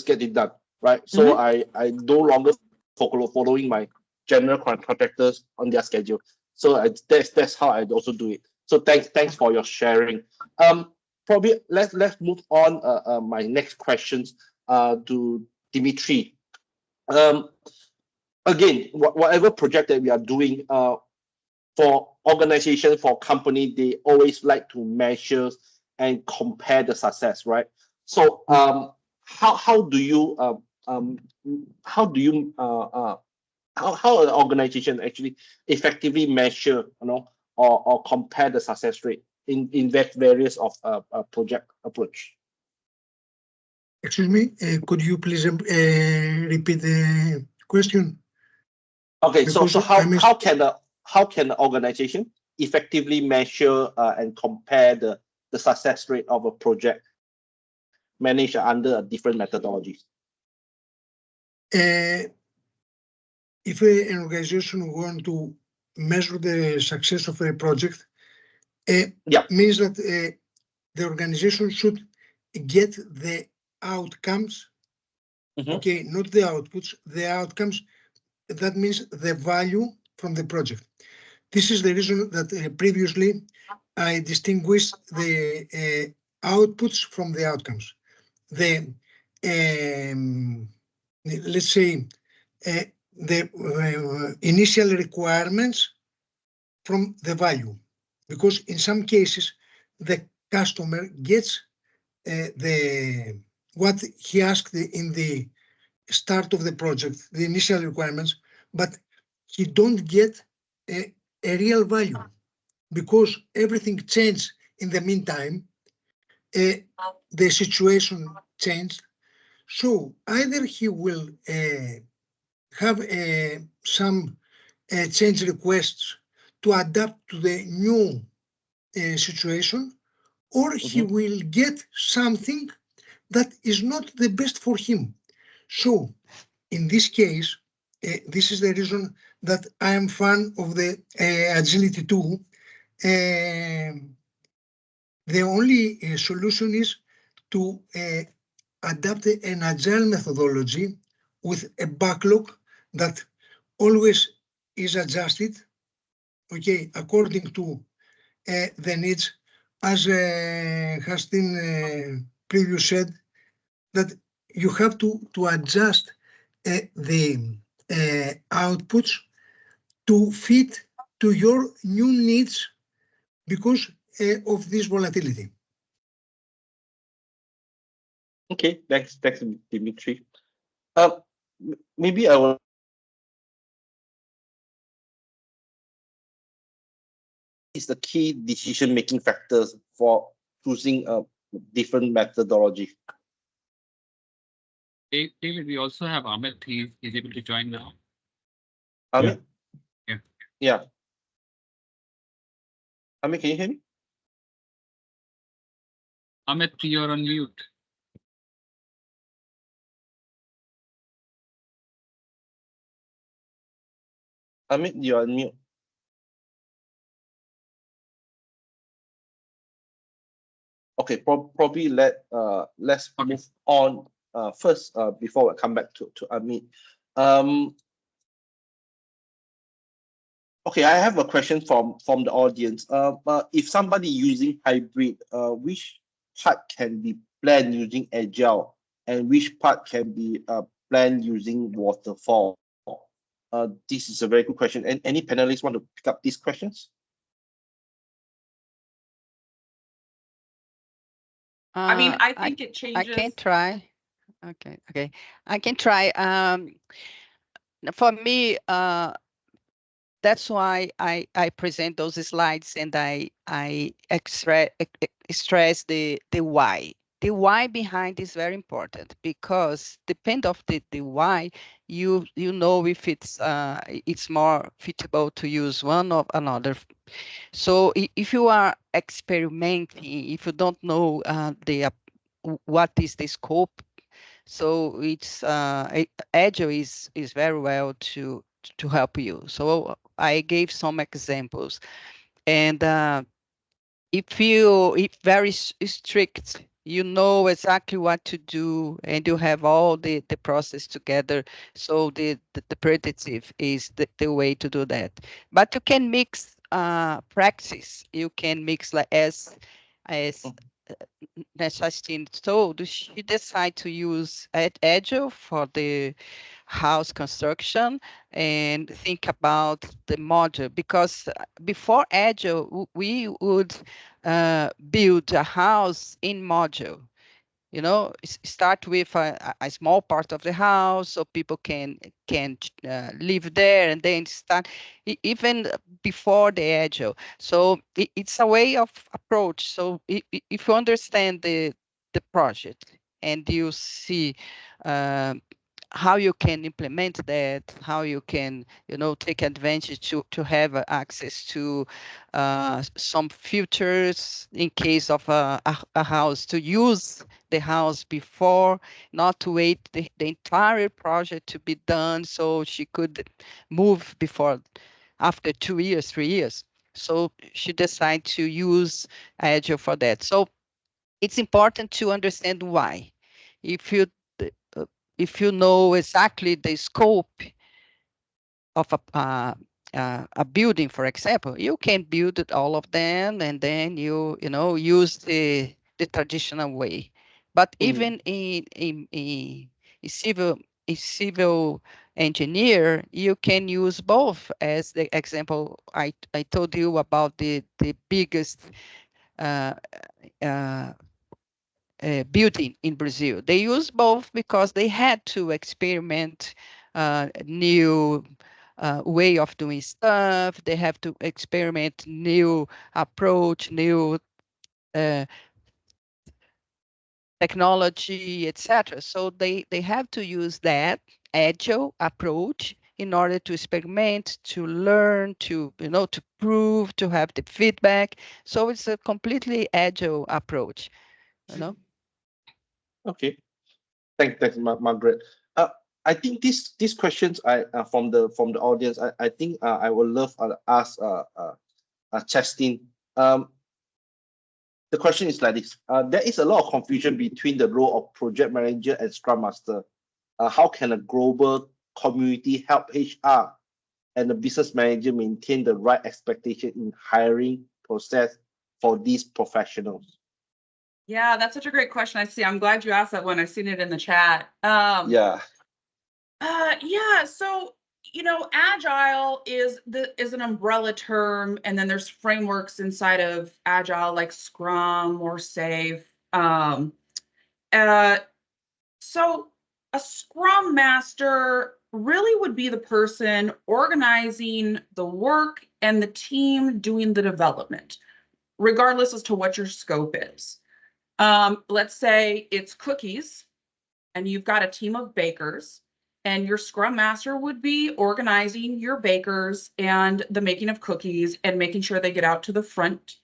get it done, right? So I no longer following my general contractors on their schedule. So that's how I also do it. So thanks for your sharing. Probably let's move on. My next questions to Dimitri. Again, whatever project that we are doing, for organization, for company, they always like to measure and compare the success, right? So how do you how an organization actually effectively measure, or compare the success rate in that various of project approach? Excuse me, could you please repeat the question? Okay, so Because how can the organization effectively measure and compare the success rate of a project managed under different methodologies? If an organization want to measure the success of a project, means that the organization should get the outcomes, okay, not the outputs, the outcomes. That means the value from the project. This is the reason that previously I distinguished the outputs from the outcomes. The let's say the initial requirements from the value, because in some cases the customer gets the what he asked in the start of the project, the initial requirements, but he don't get a real value because everything changed in the meantime. The situation changed, so either he will have some change requests to adapt to the new situation, or he will get something that is not the best for him. So in this case, this is the reason that I am fan of the agility tool. The only solution is to adapt an agile methodology with a backlog that always is adjusted, okay, according to the needs, as has been previously said, that you have to adjust the outputs to fit to your new needs because of this volatility. Okay, thanks, Dimitri. Maybe I will. Is the key decision-making factors for choosing a different methodology? David, we also have Amit. He's able to join now. Amit? Yeah. Yeah. Amit, can you hear me? Amit, you're on mute. Amit, you're on mute. Okay, probably let's move on first before I come back to Amit. Okay, I have a question from the audience. If somebody using hybrid, which part can be planned using Agile, and which part can be planned using waterfall? This is a very good question. And any panelists want to pick up these questions? I mean, I think it changes. I can try. Okay. I can try. For me, that's why I present those slides and I stress the why. The why behind is very important because depend of the why, you know if it's more fitable to use one or another. So if you are experimenting, if you don't know what is the scope, so it's Agile is very well to help you. So I gave some examples, and if very strict, you know exactly what to do, and you have all the process together. So the predictive is the way to do that. But you can mix practice. You can mix like as Justine told, she decided to use Agile for the house construction and think about the module, because before Agile, we would build a house in module. You know, start with a small part of the house so people can live there, and then start even before the Agile. So it's a way of approach. So if you understand the project and you see how you can implement that, how you can, you know, take advantage to have access to some features in case of a house, to use the house before, not to wait the entire project to be done so she could move before, after 2 years, 3 years. So she decided to use Agile for that. So it's important to understand why. If you uh, if you know exactly the scope of a building, for example, you can build it, all of them, and then you know, use the traditional way. But even in civil civil engineer, you can use both, as the example I told you about the biggest uh, uh, building in Brazil. They use both because they had to experiment new way of doing stuff. They have to experiment new approach, new uh, technology, etc. So they have to use that agile approach in order to experiment, to learn, to, you know, to prove, to have the feedback. So it's a completely agile approach, you know. Okay. Thanks, Margaret. I think these questions from the audience. I think I would love to ask Chastin. The question is like this: there is a lot of confusion between the role of project manager and Scrum Master. How can a global community help HR and the business manager maintain the right expectation in hiring process for these professionals? Yeah, that's such a great question. I'm glad you asked that one. I've seen it in the chat. Yeah. Yeah, so you know, agile is an umbrella term, and then there's frameworks inside of agile like Scrum or Safe. So a Scrum Master really would be the person organizing the work and the team doing the development, regardless as to what your scope is. Let's say it's cookies, and you've got a team of bakers, and your Scrum Master would be organizing your bakers and the making of cookies and making sure they get out to the front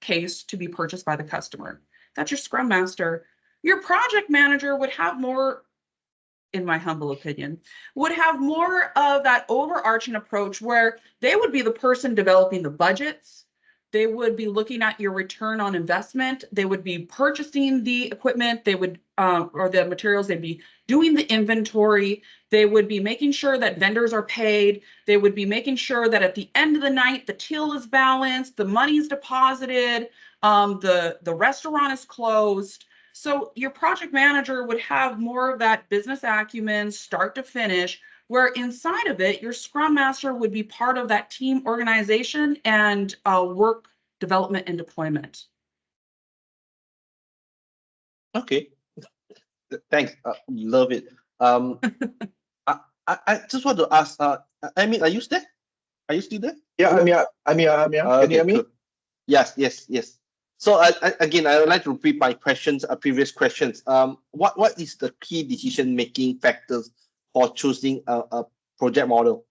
case to be purchased by the customer. That's your Scrum Master. Your project manager would have more, in my humble opinion, would have more of that overarching approach where they would be the person developing the budgets. They would be looking at your return on investment. They would be purchasing the equipment. They would, or the materials. They'd be doing the inventory. They would be making sure that vendors are paid. They would be making sure that at the end of the night, the till is balanced, the money's deposited, the restaurant is closed. So your project manager would have more of that business acumen, start to finish, where inside of it, your Scrum Master would be part of that team organization and work development and deployment. Okay, thanks. Love it. I just want to ask. I mean, are you there? Are you still there? Yeah, I'm here. Can you hear me? Good. Yes. So again, I would like to repeat my questions, previous questions. What is the key decision-making factors for choosing a project model?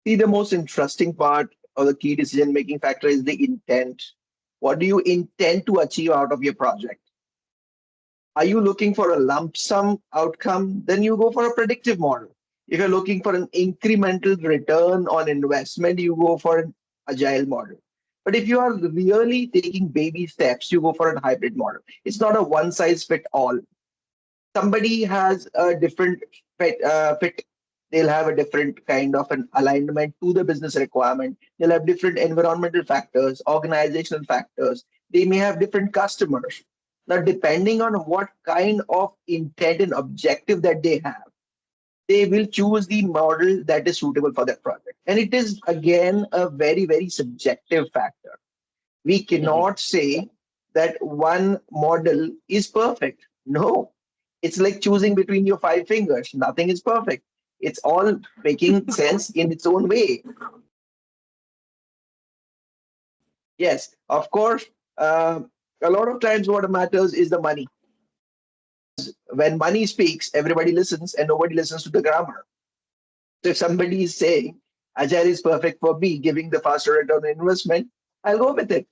See, the most interesting part or the key decision-making factor is the intent. What do you intend to achieve out of your project? Are you looking for a lump sum outcome? Then you go for a predictive model. If you're looking for an incremental return on investment, you go for an agile model. But if you are really taking baby steps, you go for a hybrid model. It's not a one size fit all. Somebody has a different fit. They'll have a different kind of an alignment to the business requirement. They'll have different environmental factors, organizational factors. They may have different customers. Now, depending on what kind of intent and objective that they have, they will choose the model that is suitable for that project. And it is, again, a very, very subjective factor. We cannot say that one model is perfect. No, it's like choosing between your 5 fingers. Nothing is perfect. It's all making sense in its own way. Yes, of course, a lot of times what matters is the money. When money speaks, everybody listens and nobody listens to the grammar. So if somebody is saying Agile is perfect for me, giving the faster return on investment, I'll go with it.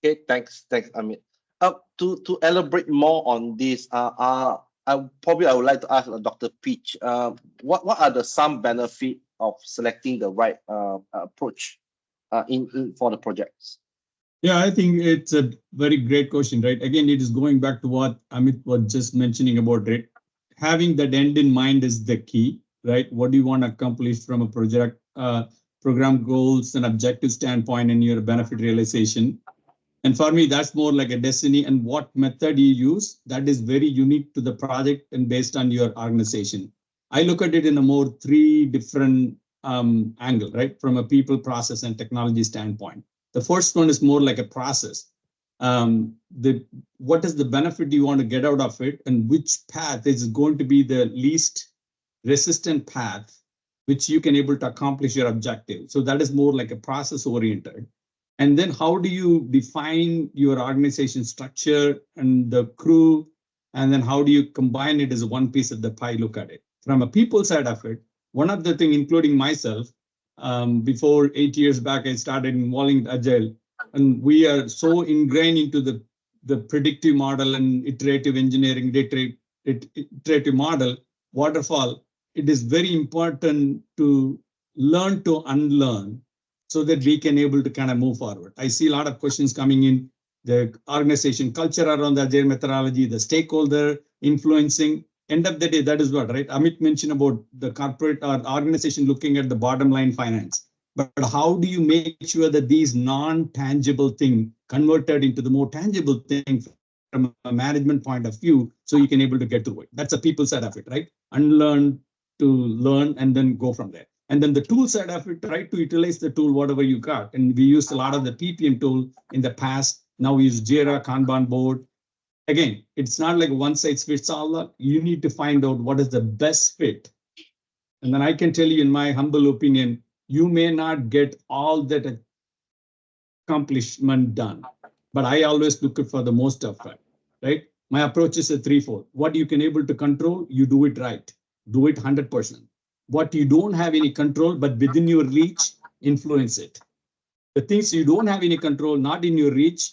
Okay, thanks, Amit. To elaborate more on this, I would like to ask Dr. Peach, what are some benefit of selecting the right approach for the projects? Yeah, I think it's a very great question, right? Again, it is going back to what Amit was just mentioning about it. Having that end in mind is the key, right? What do you want to accomplish from a project, program goals and objective standpoint and your benefit realization? And for me, that's more like a destiny, and what method you use, that is very unique to the project and based on your organization. I look at it in a more 3 different angle, right? From a people, process, and technology standpoint. The first one is more like a process. What is the benefit you want to get out of it, and which path is going to be the least resistant path, which you can able to accomplish your objective. So that is more like a process oriented. And then how do you define your organization structure and the crew? And then how do you combine it as one piece of the pie, look at it. From a people side of it, one of the things, including myself, before 8 years back, I started involving Agile, and we are so ingrained into the predictive model and iterative engineering, iterative model, waterfall. It is very important to learn to unlearn so that we can able to kind of move forward. I see a lot of questions coming in, the organization culture around the Agile methodology, the stakeholder influencing. End of the day, that is what, right? Amit mentioned about the corporate or organization looking at the bottom line finance. But how do you make sure that these non-tangible things converted into the more tangible thing from a management point of view, so you can able to get through it? That's a people side of it, right? Unlearn to learn and then go from there. And then the tool side of it, try to utilize the tool, whatever you got. And we used a lot of the PPM tool in the past. Now we use Jira, Kanban board. Again, it's not like one size fits all. You need to find out what is the best fit. And then I can tell you, in my humble opinion, you may not get all that accomplishment done, but I always look for the most of it, right? My approach is a 3-4. What you can able to control, you do it right. Do it 100%. What you don't have any control, but within your reach, influence it. The things you don't have any control, not in your reach,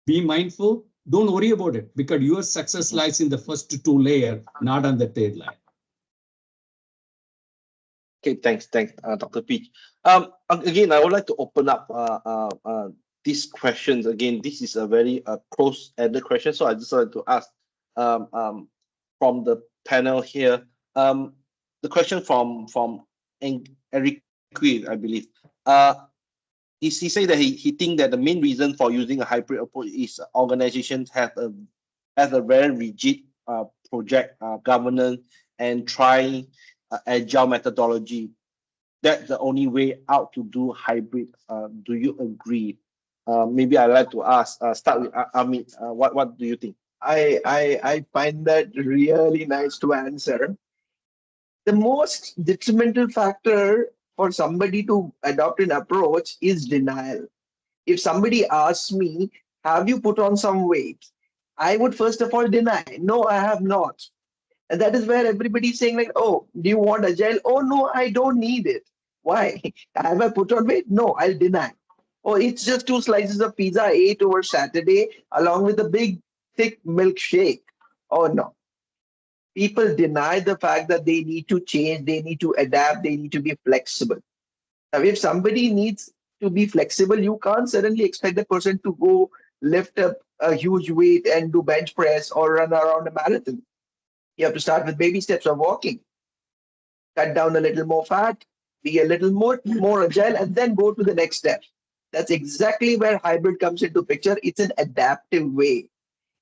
be mindful. Don't worry about it, because your success lies in the first 2 layers, not on the third layer. Okay, thanks, Dr. Peach. Again, I would like to open up these questions. Again, this is a very close-ended question, so I just wanted to ask from the panel here. The question from Eric Quinn, I believe. He said that he think that the main reason for using a hybrid approach is organizations have a very rigid project governance and try agile methodology. That's the only way out to do hybrid. Do you agree? Maybe I'd like to ask, start with Amit. What do you think? I find that really nice to answer. The most detrimental factor for somebody to adopt an approach is denial. If somebody asks me, have you put on some weight? I would first of all deny, no, I have not. And that is where everybody's saying like, oh, do you want Agile? Oh, no, I don't need it. Why? Have I put on weight? No, I'll deny. Oh, it's just 2 slices of pizza I ate over Saturday along with a big, thick milkshake. Oh, no. People deny the fact that they need to change, they need to adapt, they need to be flexible. Now, if somebody needs to be flexible, you can't suddenly expect the person to go lift up a huge weight and do bench press or run around a marathon. You have to start with baby steps of walking. Cut down a little more fat, be a little more agile, and then go to the next step. That's exactly where hybrid comes into picture. It's an adaptive way.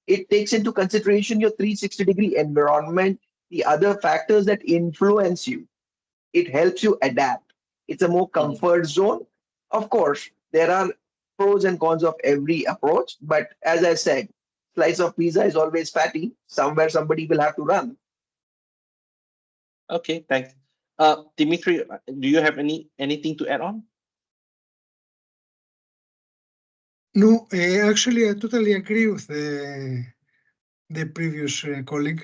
It takes into consideration your 360-degree environment, the other factors that influence you. It helps you adapt. It's a more comfort zone. Of course, there are pros and cons of every approach, but as I said, slice of pizza is always fatty. Somewhere somebody will have to run. Okay, thanks. Dimitri, do you have anything to add on? No, actually, I totally agree with the previous colleague.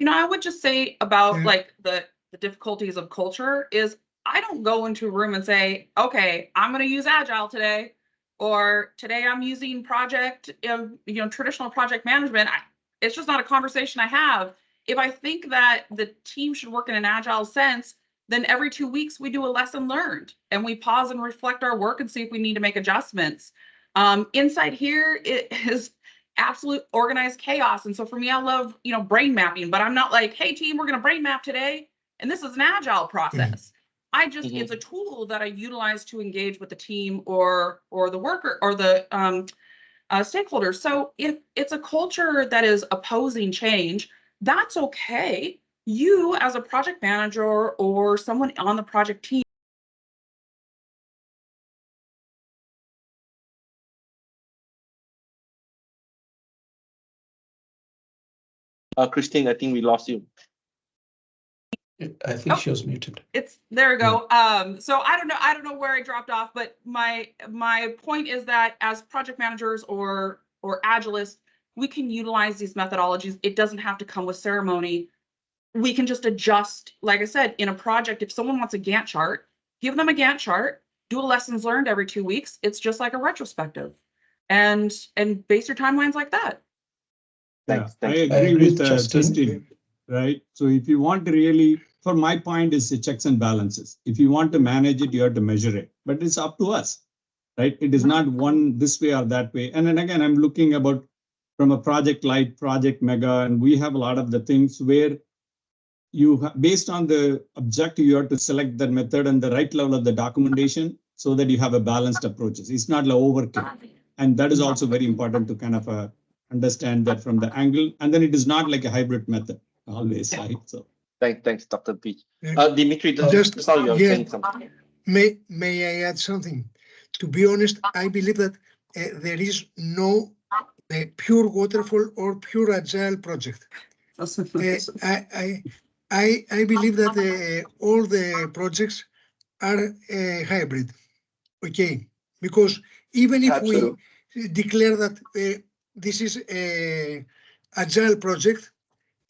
I would just say about Yeah. like the difficulties of culture is I don't go into a room and say, okay, I'm going to use Agile today, or today I'm using traditional project management. It's just not a conversation I have. If I think that the team should work in an Agile sense, then every 2 weeks we do a lesson learned and we pause and reflect our work and see if we need to make adjustments. Inside here, it is absolute organized chaos. And so for me, I love, brain mapping, but I'm not like, hey team, we're going to brain map today. And this is an Agile process. It's a tool that I utilize to engage with the team or the worker or the stakeholders. So if it's a culture that is opposing change, that's okay. You as a project manager or someone on the project team. Christine, I think we lost you. I think she was muted. There we go. So I don't know where I dropped off, but my point is that as project managers or Agilists, we can utilize these methodologies. It doesn't have to come with ceremony. We can just adjust, like I said, in a project. If someone wants a Gantt chart, give them a Gantt chart, do a lessons learned every 2 weeks. It's just like a retrospective, and base your timelines like that. Thanks. I agree with Justin, right? So if you want to really, for my point is the checks and balances. If you want to manage it, you have to measure it, but it's up to us, right? It is not one this way or that way. And then again, I'm looking about from a project light, project mega, and we have a lot of the things where based on the objective, you have to select the method and the right level of the documentation so that you have a balanced approaches. It's not like overkill. And that is also very important to kind of understand that from the angle. And then it is not like a hybrid method always, right? So thanks, Dr. Peach. Dimitri, just now you're saying something. May I add something? To be honest, I believe that there is no pure waterfall or pure agile project. I believe that all the projects are hybrid. Okay, because even if we declare that this is a agile project,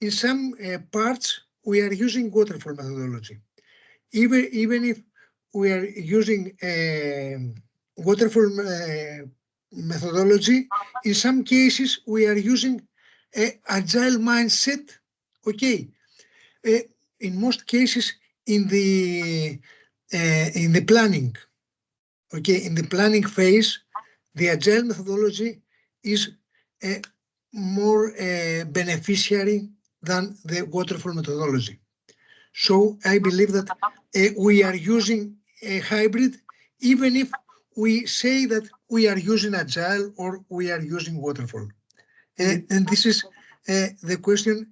in some parts we are using waterfall methodology. Even if we are using waterfall methodology, in some cases we are using agile mindset. Okay, in most cases in the planning. Okay, in the planning phase, the agile methodology is more beneficiary than the waterfall methodology. So I believe that we are using a hybrid, even if we say that we are using agile or we are using waterfall. And this is the question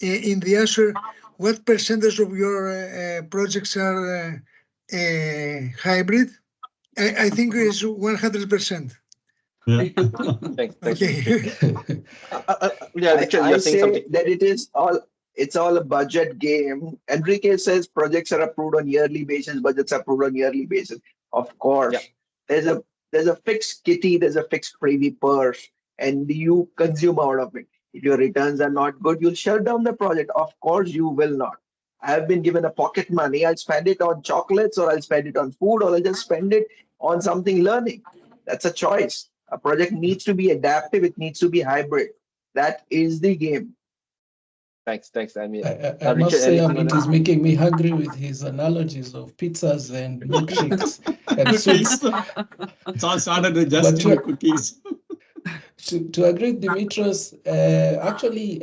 in the answer. What percentage of your projects are hybrid? I think it's 100%. Yeah. Thanks. Okay. I say that it's all a budget game. Enrique says projects are approved on yearly basis, budgets are approved on yearly basis. Of course, there's a fixed kitty, there's a fixed privy purse, and you consume out of it. If your returns are not good, you'll shut down the project. Of course, you will not. I have been given a pocket money. I'll spend it on chocolates, or I'll spend it on food, or I'll just spend it on something learning. That's a choice. A project needs to be adaptive. It needs to be hybrid. That is the game. Thanks. I mean, I must say, it is making me hungry with his analogies of pizzas and milkshakes and soups. It's all started with just cookies. To agree with Dimitros, actually,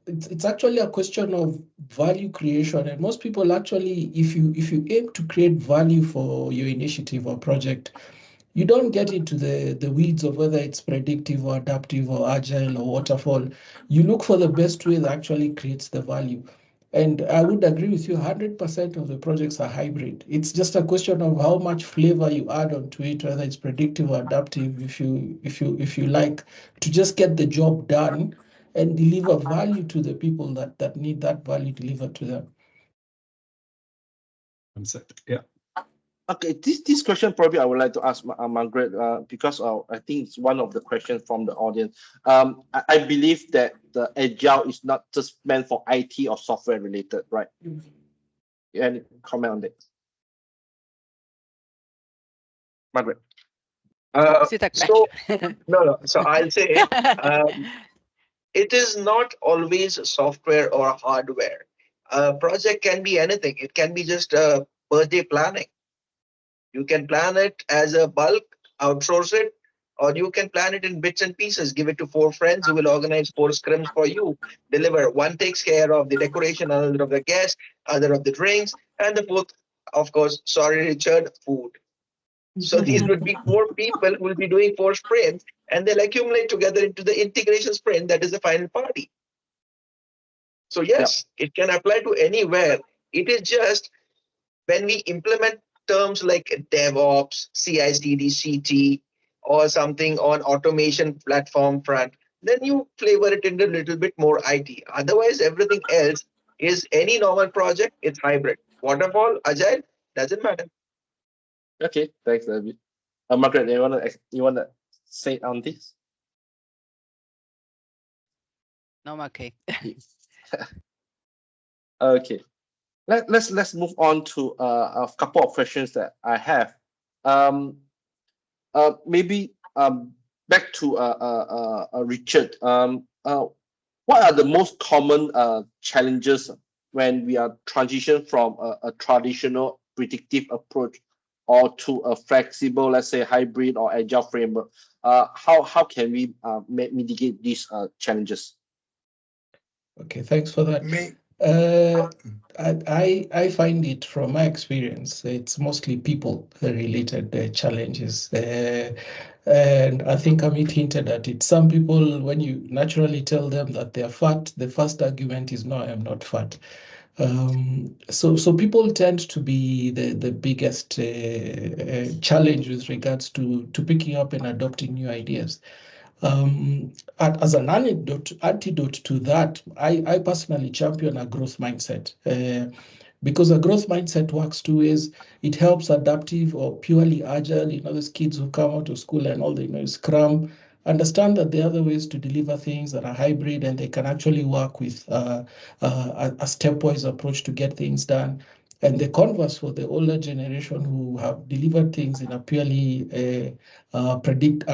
it's actually a question of value creation, and most people actually, if you aim to create value for your initiative or project, You don't get into the weeds of whether it's predictive or adaptive or agile or waterfall. You look for the best way that actually creates the value. And I would agree with you, 100% of the projects are hybrid. It's just a question of how much flavor you add onto it, whether it's predictive or adaptive, if you like, to just get the job done and deliver value to the people that need that value delivered to them. Yeah. Okay, this question probably I would like to ask Margaret, because I think it's one of the questions from the audience. I believe that the Agile is not just meant for IT or software related, right? Any comment on that? Margaret. So no. So I'll say it is not always software or hardware. A project can be anything. It can be just birthday planning. You can plan it as a bulk, outsource it, or you can plan it in bits and pieces. Give it to 4 friends who will organize 4 scrims for you. Deliver. One takes care of the decoration, another of the guests, other of the drinks, and the 4th, of course, sorry, Richard, food. So these would be 4 people who will be doing 4 sprints, and they'll accumulate together into the integration sprint that is the final party. So yes, it can apply to anywhere. It is just when we implement terms like DevOps, CI/CD, CT, or something on automation platform front, then you flavor it into a little bit more IT. Otherwise, everything else is any normal project, it's hybrid. Waterfall, Agile, doesn't matter. Okay, thanks, David. Margaret, you wanna say on this? No, I'm okay. Okay, let's move on to a couple of questions that I have. Maybe back to Richard. What are the most common challenges when we are transition from a traditional predictive approach or to a flexible, let's say, hybrid or agile framework? How can we mitigate these challenges? Okay, thanks for that. I find it from my experience, it's mostly people related challenges. And I think Amit hinted at it. Some people, when you naturally tell them that they're fat, the first argument is, no, I'm not fat. So people tend to be the biggest challenge with regards to picking up and adopting new ideas. As an antidote to that, I personally champion a growth mindset. Because a growth mindset works 2 ways. It helps adaptive or purely agile. Those kids who come out of school and all they know is Scrum, understand that there are other ways to deliver things that are hybrid, and they can actually work with a stepwise approach to get things done. And the converse for the older generation who have delivered things in a purely predictive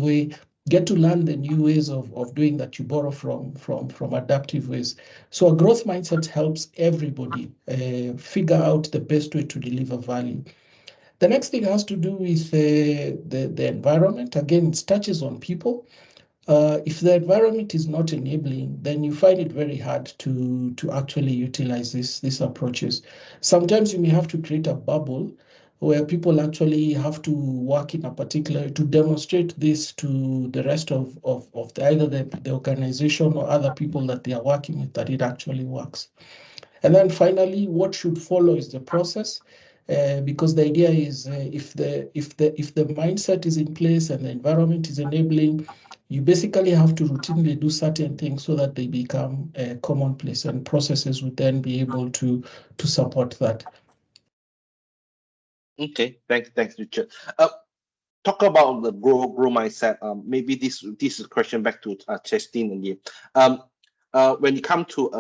way, get to learn the new ways of doing that you borrow from adaptive ways. So a growth mindset helps everybody figure out the best way to deliver value. The next thing has to do with the environment. Again, it touches on people. If the environment is not enabling, then you find it very hard to actually utilize these approaches. Sometimes you may have to create a bubble where people actually have to work in a particular to demonstrate this to the rest of either the organization or other people that they are working with, that it actually works. And then finally, what should follow is the process. Because the idea is if the mindset is in place and the environment is enabling, you basically have to routinely do certain things so that they become commonplace, and processes would then be able to support that. Okay, thanks, Richard. Talk about the grow mindset. Maybe this is a question back to Chestin again. When you come to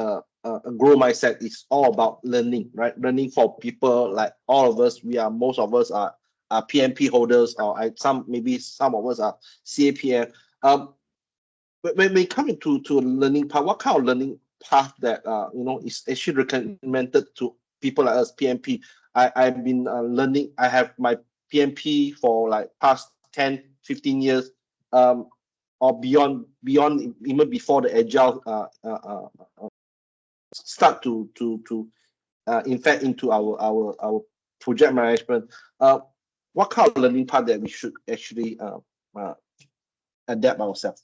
a grow mindset, it's all about learning, right? Learning for people like all of us. Most of us are PMP holders, or maybe some of us are CAPM. When we come into a learning path, what kind of learning path that is actually recommended to people like us, PMP? I've been learning. I have my PMP for like past 10, 15 years, or beyond even before the agile start to in fact into our project management. what kind of learning path that we should actually adapt ourselves?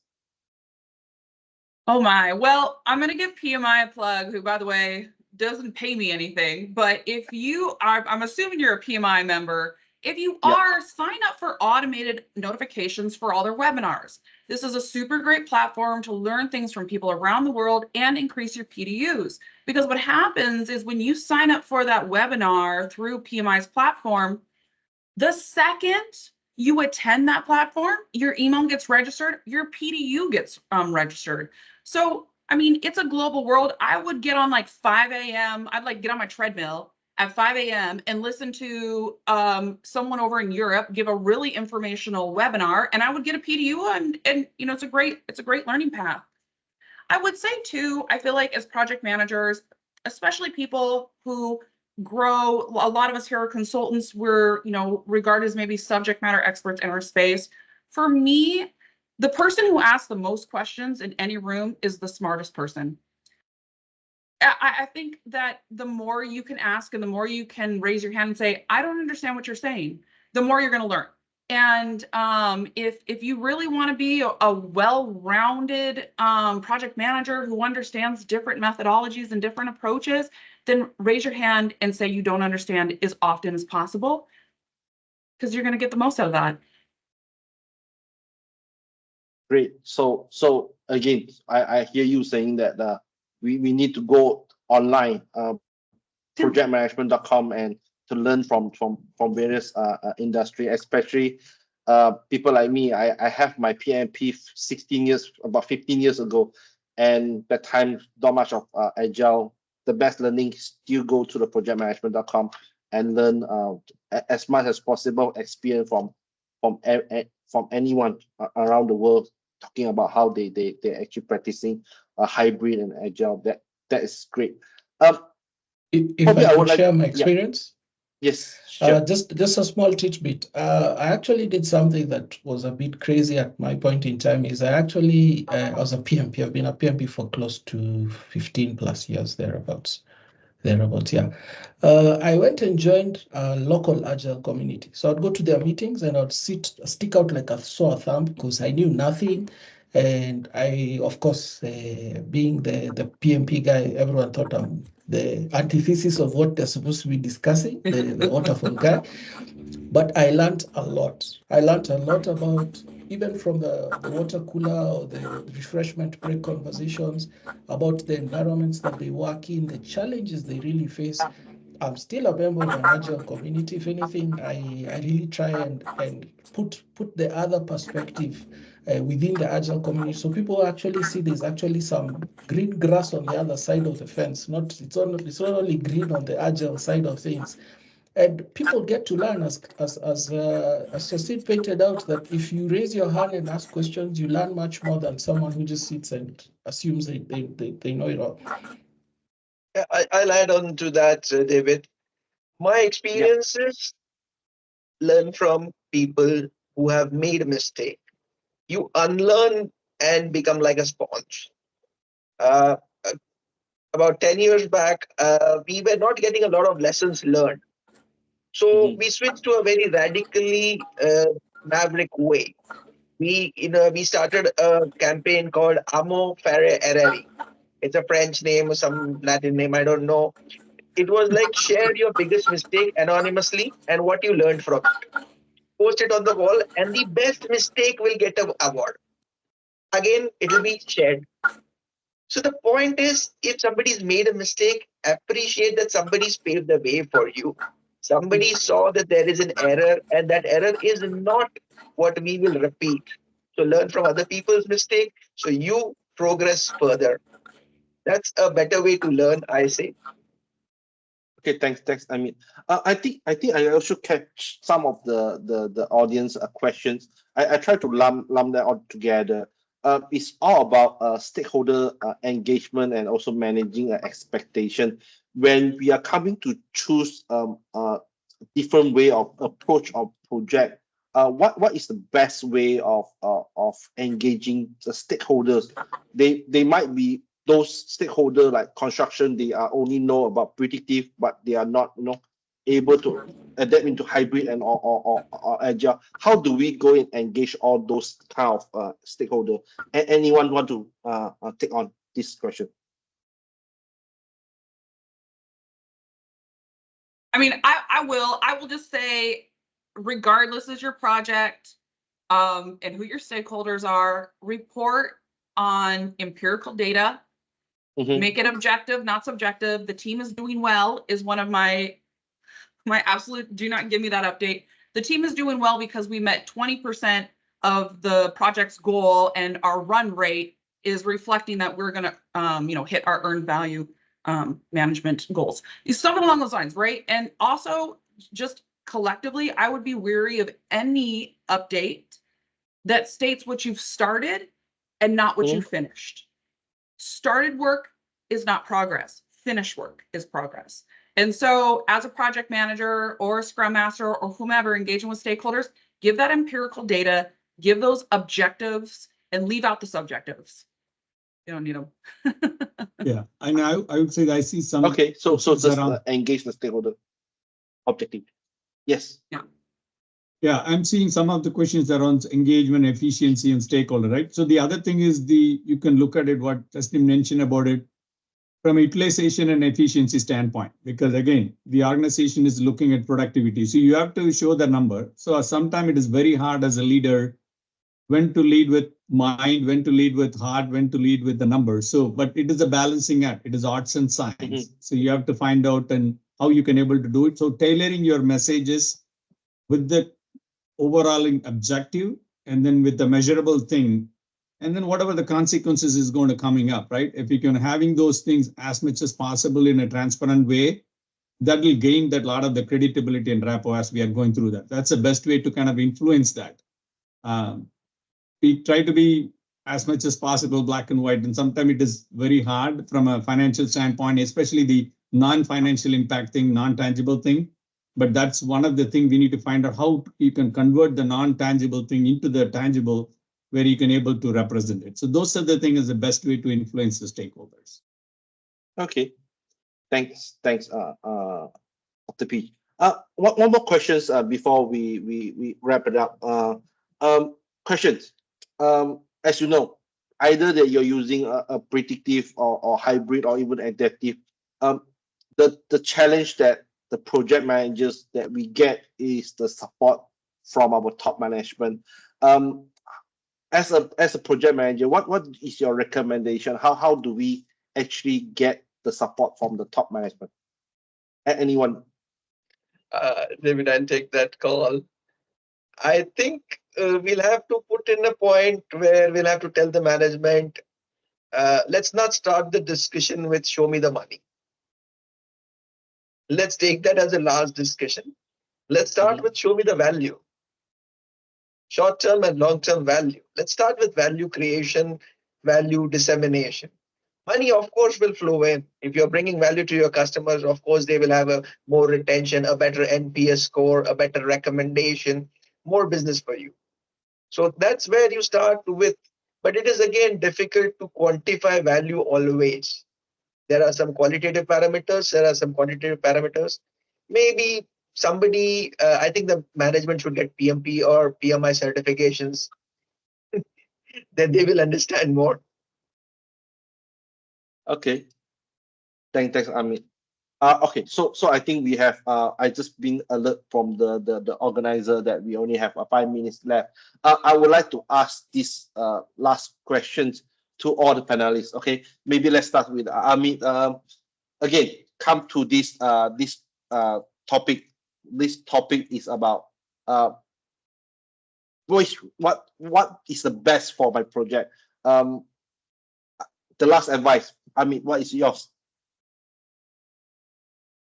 Oh my, well, I'm going to give PMI a plug, who, by the way, doesn't pay me anything. But if you are, I'm assuming you're a PMI member. If you are, sign up for automated notifications for all their webinars. This is a super great platform to learn things from people around the world and increase your PDUs. Because what happens is when you sign up for that webinar through PMI's platform, the second you attend that platform, your email gets registered, your PDU gets registered. So, I mean, it's a global world. I would get on like 5 a.m. I'd like get on my treadmill at 5 a.m. and listen to someone over in Europe give a really informational webinar, and I would get a PDU, and you know, it's a great learning path. I would say too, I feel like as project managers, especially people who grow, a lot of us here are consultants, we're, you know, regarded as maybe subject matter experts in our space. For me, the person who asks the most questions in any room is the smartest person. I think that the more you can ask and the more you can raise your hand and say, I don't understand what you're saying, the more you're going to learn. And if you really want to be a well-rounded project manager who understands different methodologies and different approaches, then raise your hand and say you don't understand as often as possible, because you're going to get the most out of that. Great. So again, I hear you saying that we need to go online, projectmanagement.com, and to learn from various industry, especially people like me. I have my PMP 15 years ago, and that time not much of Agile. The best learning still go to the projectmanagement.com and learn as much as possible experience from anyone around the world talking about how they actually practicing a hybrid and Agile. That is great. If I would share my experience. Yes, sure. Just a small tidbit. I actually did something that was a bit crazy at my point in time. Is I actually was a PMP. I've been a PMP for close to 15 plus years, thereabouts. Yeah. I went and joined a local Agile community. So I'd go to their meetings and I'd stick out like a sore thumb because I knew nothing. And I, of course, being the PMP guy, everyone thought I'm the antithesis of what they're supposed to be discussing, the waterfall guy. But I learned a lot. I learned a lot about, even from the water cooler or the refreshment break conversations, about the environments that they work in, the challenges they really face. I'm still a member of an Agile community. If anything, I really try and put the other perspective within the Agile community, so people actually see there's actually some green grass on the other side of the fence. It's not only green on the Agile side of things. And people get to learn, as Cecile pointed out, that if you raise your hand and ask questions, you learn much more than someone who just sits and assumes they know it all. I'll add on to that, David. My experiences learn from people who have made a mistake. You unlearn and become like a sponge. About 10 years back, we were not getting a lot of lessons learned. So we switched to a very radically maverick way. We started a campaign called Amo Fare Erreri. It's a French name or some Latin name, I don't know. It was like share your biggest mistake anonymously and what you learned from it. Post it on the wall, and the best mistake will get an award. Again, it will be shared. So the point is, if somebody's made a mistake, appreciate that somebody's paved the way for you. Somebody saw that there is an error, and that error is not what we will repeat. So learn from other people's mistake, so you progress further. That's a better way to learn, I say. Okay, thanks. I mean, I think I also catch some of the audience questions. I try to lump that all together. It's all about stakeholder engagement and also managing expectation. When we are coming to choose a different way of approach of project, what is the best way of engaging the stakeholders? They might be those stakeholders like construction, they are only know about predictive, but they are not able to adapt into hybrid and or agile? How do we go and engage all those kind of stakeholder? Anyone want to take on this question? I mean, I will just say, regardless of your project, and who your stakeholders are, report on empirical data. Mhm. Make it objective, not subjective. The team is doing well is one of my absolute, do not give me that update. The team is doing well because we met 20% of the project's goal, and our run rate is reflecting that we're going to hit our earned value management goals. Something along those lines, right? And also, just collectively, I would be wary of any update that states what you've started and not what you finished. Started work is not progress. Finished work is progress. And so as a project manager or a scrum master or whomever engaging with stakeholders, give that empirical data, give those objectives, and leave out the subjectives. You don't need them. Yeah, and I would say that I see some. Okay, so just around, engage the stakeholder objective. Yes. Yeah. Yeah, I'm seeing some of the questions around engagement, efficiency, and stakeholder, right? So the other thing is you can look at it, what Justin mentioned about it, from a utilization and efficiency standpoint, because again, the organization is looking at productivity. So you have to show the number. So sometimes it is very hard as a leader when to lead with mind, when to lead with heart, when to lead with the numbers. So, but it is a balancing act. It is arts and science. Mm-hmm. So you have to find out and how you can able to do it. So tailoring your messages with the overall objective and then with the measurable thing, and then whatever the consequences is going to coming up, right? If you can having those things as much as possible in a transparent way, that will gain that lot of the credibility and rapport as we are going through that. That's the best way to kind of influence that. We try to be as much as possible black and white, and sometimes it is very hard from a financial standpoint, especially the non-financial impact thing, non-tangible thing. But that's one of the things we need to find out, how you can convert the non-tangible thing into the tangible, where you can able to represent it. So those are the things is the best way to influence the stakeholders. Okay, thanks, Dr. P. One more questions before we wrap it up. Questions. As you know, either that you're using a predictive or hybrid or even adaptive. The challenge that the project managers that we get is the support from our top management. As a project manager, what is your recommendation? How do we actually get the support from the top management? Anyone? David, I'll take that call. I think we'll have to put in a point where we'll have to tell the management, let's not start the discussion with show me the money. Let's take that as a last discussion. Let's start with show me the value. Short-term and long-term value. Let's start with value creation, value dissemination. Money, of course, will flow in. If you're bringing value to your customers, of course, they will have a more retention, a better NPS score, a better recommendation, more business for you. So that's where you start with. But it is, again, difficult to quantify value always. There are some qualitative parameters. There are some quantitative parameters. Maybe somebody, I think the management should get PMP or PMI certifications. Then they will understand more. Okay. Thanks, Amit. Okay, so I think we have I just been alert from the organizer that we only have 5 minutes left. I would like to ask this last questions to all the panelists. Okay, maybe let's start with Amit. Again, come to this topic. This topic is about what is the best for my project. The last advice, Amit, what is yours?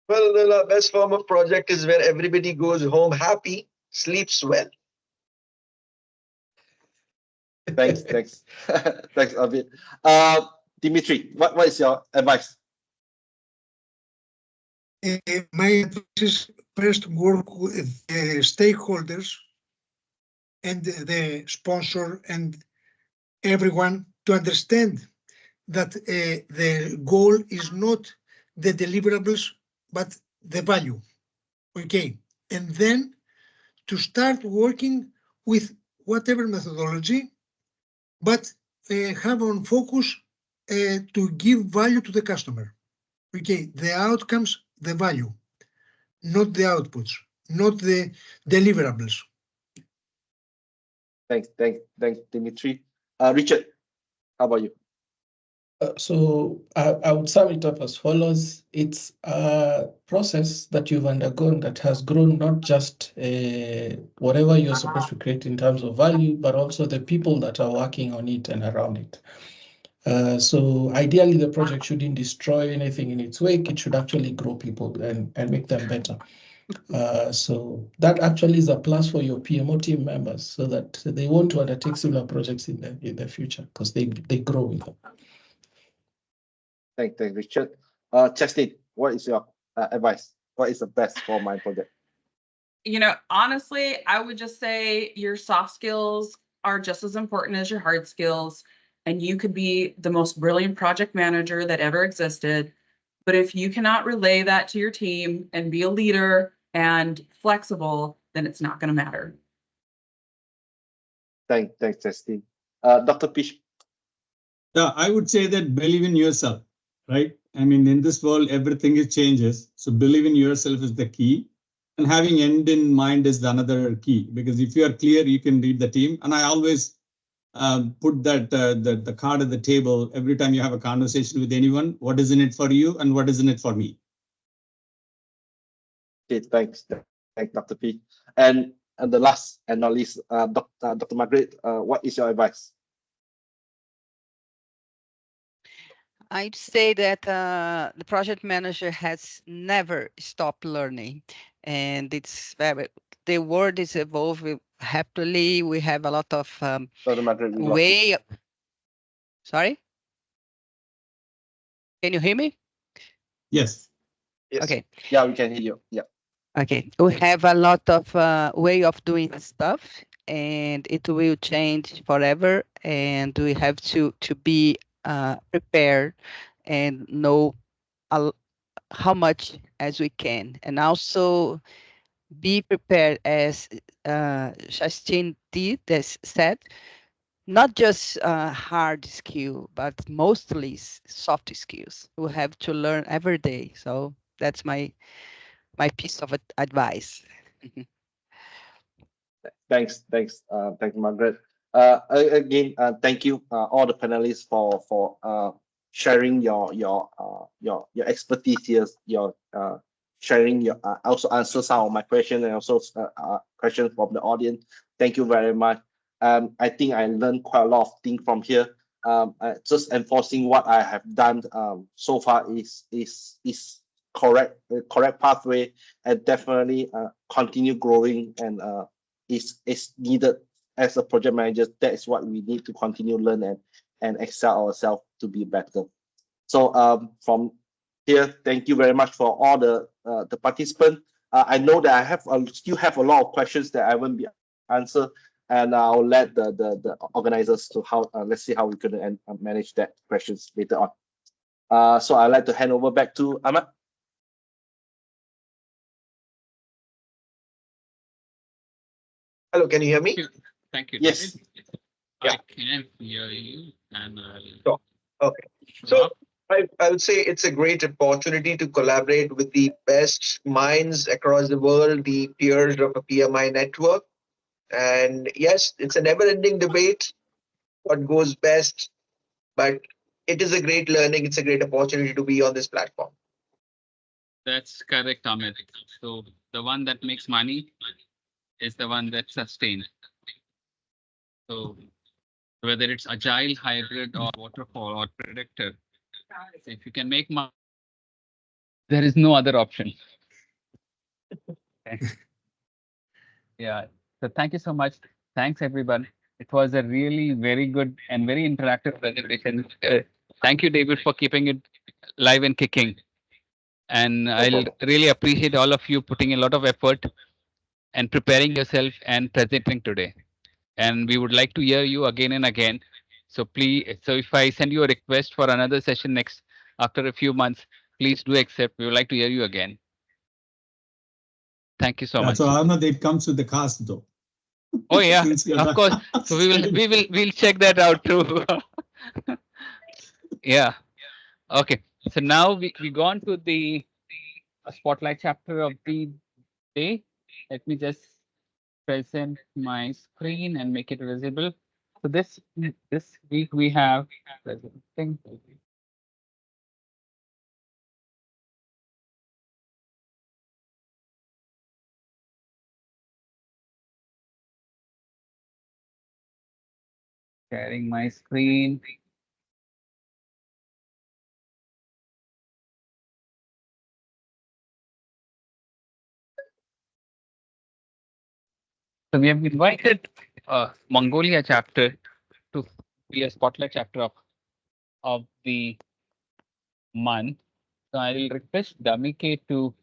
Well, the best form of project is where everybody goes home happy, sleeps well. Thanks, thanks, Amit. Dimitri, what is your advice? My advice is first work with the stakeholders and the sponsor and everyone to understand that the goal is not the deliverables, but the value. Okay, and then to start working with whatever methodology, but have on focus to give value to the customer. Okay, the outcomes, the value, not the outputs, not the deliverables. Thanks, Dimitri. Richard, how about you? So I would sum it up as follows. It's a process that you've undergone that has grown not just whatever you're supposed to create in terms of value, but also the people that are working on it and around it. So ideally, the project shouldn't destroy anything in its wake. It should actually grow people and make them better. So that actually is a plus for your PMO team members so that they want to undertake similar projects in the future because they grow with them. Thanks, Richard. Chesney, what is your advice? What is the best for my project? Honestly, I would just say your soft skills are just as important as your hard skills. And you could be the most brilliant project manager that ever existed. But if you cannot relay that to your team and be a leader and flexible, then it's not going to matter. Thanks, Chesney. Dr. Pish. Yeah, I would say that believe in yourself, right? I mean, in this world, everything is changes. So believe in yourself is the key. And having end in mind is the another key, because if you are clear, you can lead the team. And I always put that the card at the table every time you have a conversation with anyone. What is in it for you and what is in it for me? Okay, thanks, Dr. P. And the last and not least, Dr. Margaret, what is your advice? I'd say that the project manager has never stopped learning, and the world is evolving happily. We have a lot of Dr. Margaret, way. Sorry, can you hear me? Yes. Yes. Okay. Yeah, we can hear you. Yeah. Okay, we have a lot of way of doing stuff, and it will change forever. And we have to be prepared and know how much as we can, and also be prepared, as Shastin did, as said, not just hard skill, but mostly soft skills. We have to learn every day. So that's my piece of advice. Thanks, Margaret. Again, thank you all the panelists for sharing your expertise here, your sharing your also answer some of my questions and also questions from the audience. Thank you very much. I think I learned quite a lot of things from here. Just enforcing what I have done so far is correct pathway, and definitely continue growing and is needed as a project manager. That is what we need to continue learn and excel ourselves to be better. So from here, thank you very much for all the participants. I know that I still have a lot of questions that I haven't be answered, and I'll let the organizers to how let's see how we can manage that questions later on. So I'd like to hand over back to Ahmad. Hello, can you hear me? Thank you. Yes. I can hear you. And Sure. Okay. So I would say it's a great opportunity to collaborate with the best minds across the world, the peers of a PMI network. And yes, it's a never-ending debate, what goes best, but it is a great learning. It's a great opportunity to be on this platform. That's correct, Amit. So the one that makes money is the one that sustains. So whether it's agile, hybrid, or waterfall or predictive, if you can make money, there is no other option. Yeah. So thank you so much. Thanks, everyone. It was a really very good and very interactive presentation. Thank you, David, for keeping it live and kicking. And I'll really appreciate all of you putting a lot of effort and preparing yourself and presenting today. And we would like to hear you again and again. So please, so if I send you a request for another session next after a few months, please do accept. We would like to hear you again. Thank you so much. So Ahmed, it comes with the cost though. Oh yeah, of course. So we'll check that out too. Yeah. Okay. So now we gone to the spotlight chapter of the day. Let me just present my screen and make it visible. So this week we have presenting. Sharing my screen. So we have invited Mongolia chapter to be a spotlight chapter of the month. So I will request Damike to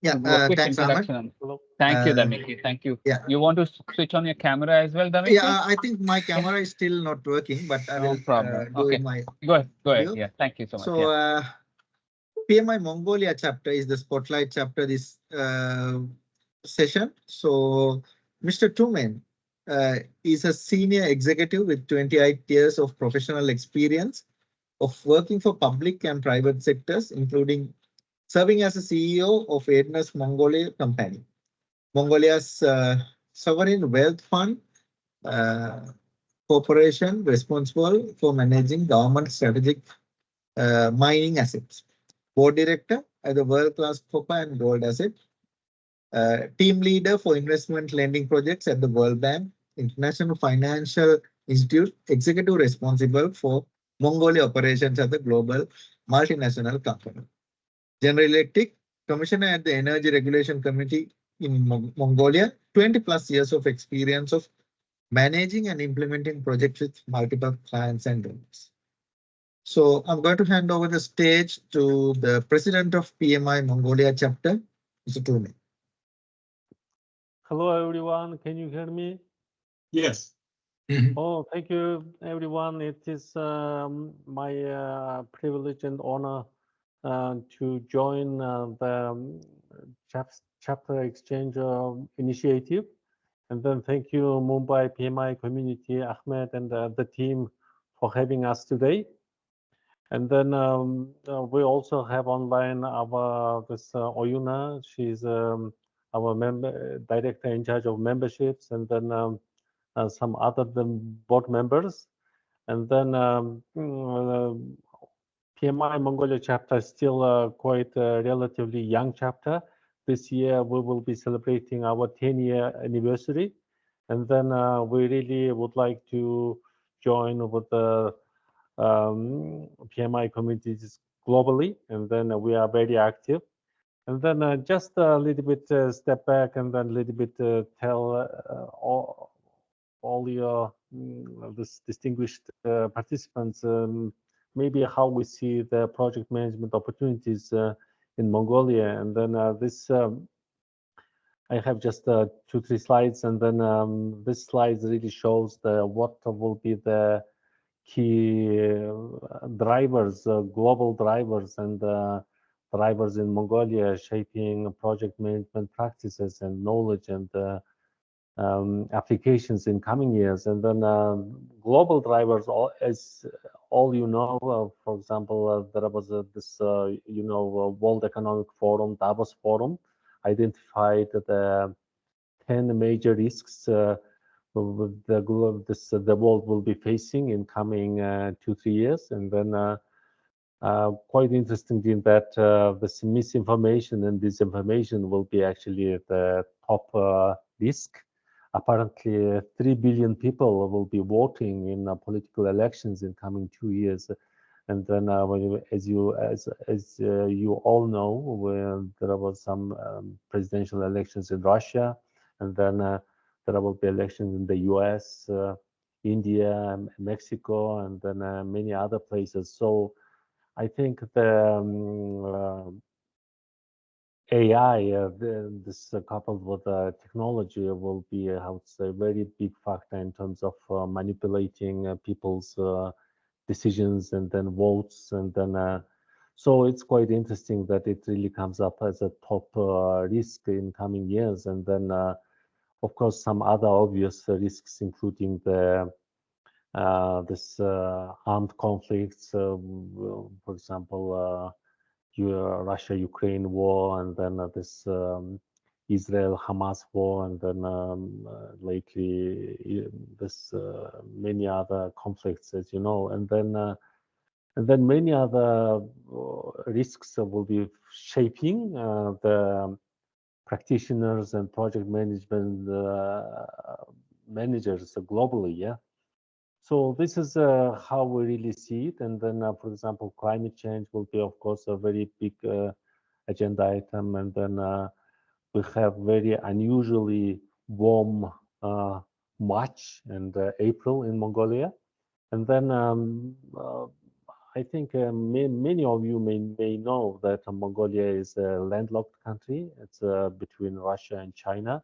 do a quick thanks, Ahmed. introduction. Thank you, Damike. Thank you. Yeah. You want to switch on your camera as well, Damike? Yeah, I think my camera is still not working, but I No will problem. do Okay. my Go ahead. video. Yeah. Thank you so much. So Yeah. PMI Mongolia chapter is the spotlight chapter this session. So Mr. Tumen is a senior executive with 28 years of professional experience of working for public and private sectors, including serving as a CEO of Aidness Mongolia company, Mongolia's sovereign wealth fund corporation responsible for managing government strategic mining assets. Board director at the world-class copper and gold asset. Team leader for investment lending projects at the World Bank, International Financial Institute, executive responsible for Mongolia operations at the global multinational company. General Electric, commissioner at the Energy Regulation Committee in Mongolia, 20 plus years of experience of managing and implementing projects with multiple clients and donors. So I'm going to hand over the stage to the president of PMI Mongolia chapter, Mr. Tumen. Hello, everyone. Can you hear me? Yes. Oh, thank you, everyone. It is my privilege and honor to join the chapter exchange initiative. And then thank you, Mumbai PMI community, Ahmed, and the team for having us today. And then we also have online our Oyuna. She's our member director in charge of memberships, and then some other board members. And then PMI Mongolia chapter is still quite a relatively young chapter. This year we will be celebrating our 10-year anniversary. And then we really would like to join with the PMI communities globally, and then we are very active. And then just a little bit step back, and then a little bit tell all your this distinguished participants maybe how we see the project management opportunities in Mongolia. And then this I have just 2-3 slides, and then this slide really shows what will be the key drivers, global drivers, and drivers in Mongolia shaping project management practices and knowledge and applications in coming years. And then global drivers, as all you know, for example, there was this, World Economic Forum, Davos Forum, identified the 10 major risks the world will be facing in coming 2-3 years. And then quite interesting in that this misinformation and disinformation will be actually the top risk. Apparently 3 billion people will be voting in political elections in coming 2 years. And then as you all know, when there was some presidential elections in Russia, and then there will be elections in the US, India, Mexico, and then many other places. So I think the AI, this coupled with technology, will be, I would say, a very big factor in terms of manipulating people's decisions and then votes, and then So it's quite interesting that it really comes up as a top risk in coming years. And then, of course, some other obvious risks, including the this armed conflicts, for example, Russia-Ukraine war, and then this Israel-Hamas war, and then lately this many other conflicts, as you know, and then many other risks will be shaping the practitioners and project management managers globally. Yeah. So this is how we really see it. And then, for example, climate change will be, of course, a very big agenda item. And then we have very unusually warm March and April in Mongolia. And then I think many of you may know that Mongolia is a landlocked country. It's between Russia and China.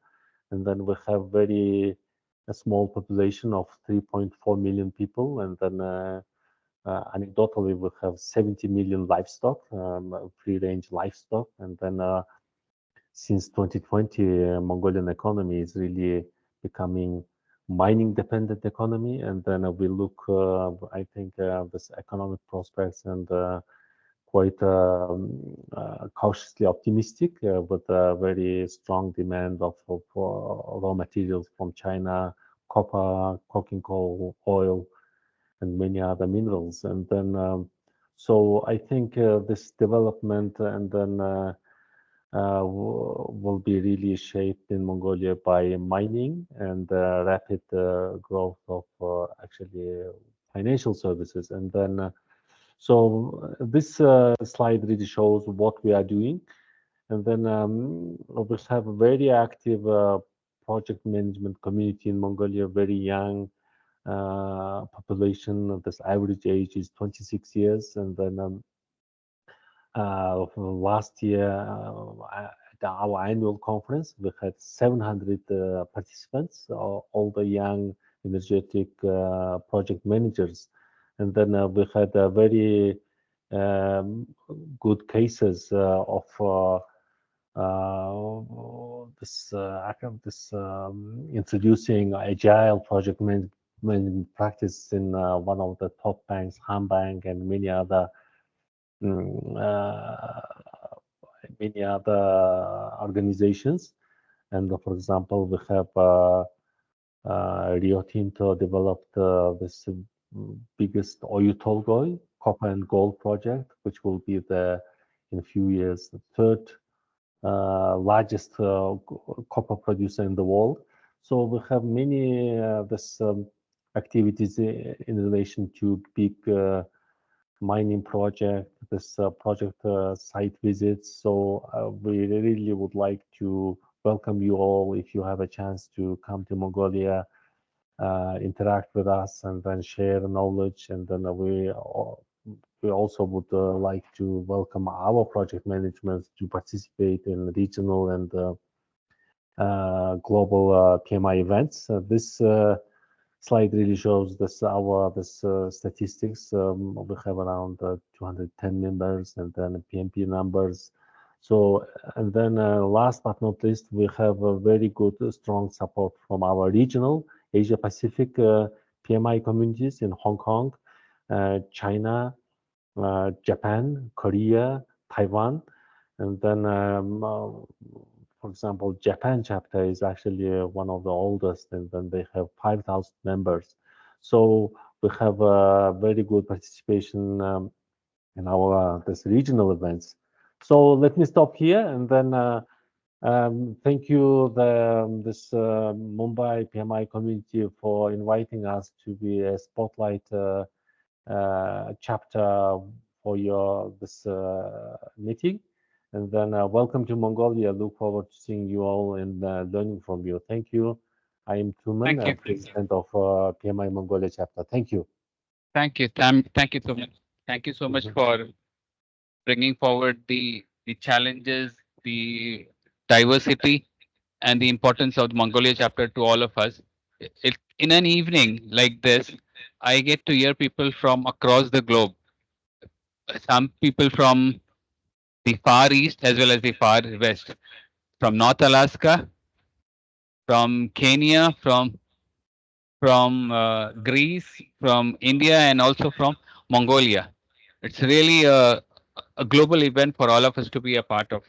And then we have a small population of 3.4 million people. And then anecdotally, we have 70 million livestock, free-range livestock. And then since 2020, Mongolian economy is really becoming mining dependent economy. And then we look, I think, this economic prospects and quite cautiously optimistic with a very strong demand of raw materials from China, copper, coking coal, oil, and many other minerals. And then, so I think this development and then will be really shaped in Mongolia by mining and rapid growth of actually financial services. And then, so this slide really shows what we are doing. And then we have a very active project management community in Mongolia, very young population. This average age is 26 years. And then last year at our annual conference, we had 700 participants, all the young, energetic project managers. And then we had very good cases of this introducing agile project management practice in one of the top banks, Han Bank, and many other organizations. And for example, we have Rio Tinto developed this biggest Oyu Tolgoi copper and gold project, which will be in a few years the third largest copper producer in the world. So we have many activities in relation to big mining project, this project site visits. So we really would like to welcome you all if you have a chance to come to Mongolia, interact with us, and then share knowledge. And then we also would like to welcome our project management to participate in regional and global PMI events. This slide really shows our statistics. We have around 210 members, and then PMP numbers. So, and then last but not least, we have a very good, strong support from our regional Asia Pacific PMI communities in Hong Kong, China, Japan, Korea, Taiwan. And then, for example, Japan chapter is actually one of the oldest, and then they have 5,000 members. So we have a very good participation in our this regional events. So let me stop here, and then thank you this Mumbai PMI community for inviting us to be a spotlight chapter for this meeting. And then welcome to Mongolia. Look forward to seeing you all and learning from you. Thank you. I am Tuman, President of PMI Mongolia chapter. Thank you. Thank you, Tam. Thank you so much. Thank you so much for bringing forward the challenges, the diversity, and the importance of the Mongolia chapter to all of us. In an evening like this, I get to hear people from across the globe some people from the far east as well as the far west, from North Alaska, from Kenya, from Greece, from India, and also from Mongolia. It's really a global event for all of us to be a part of.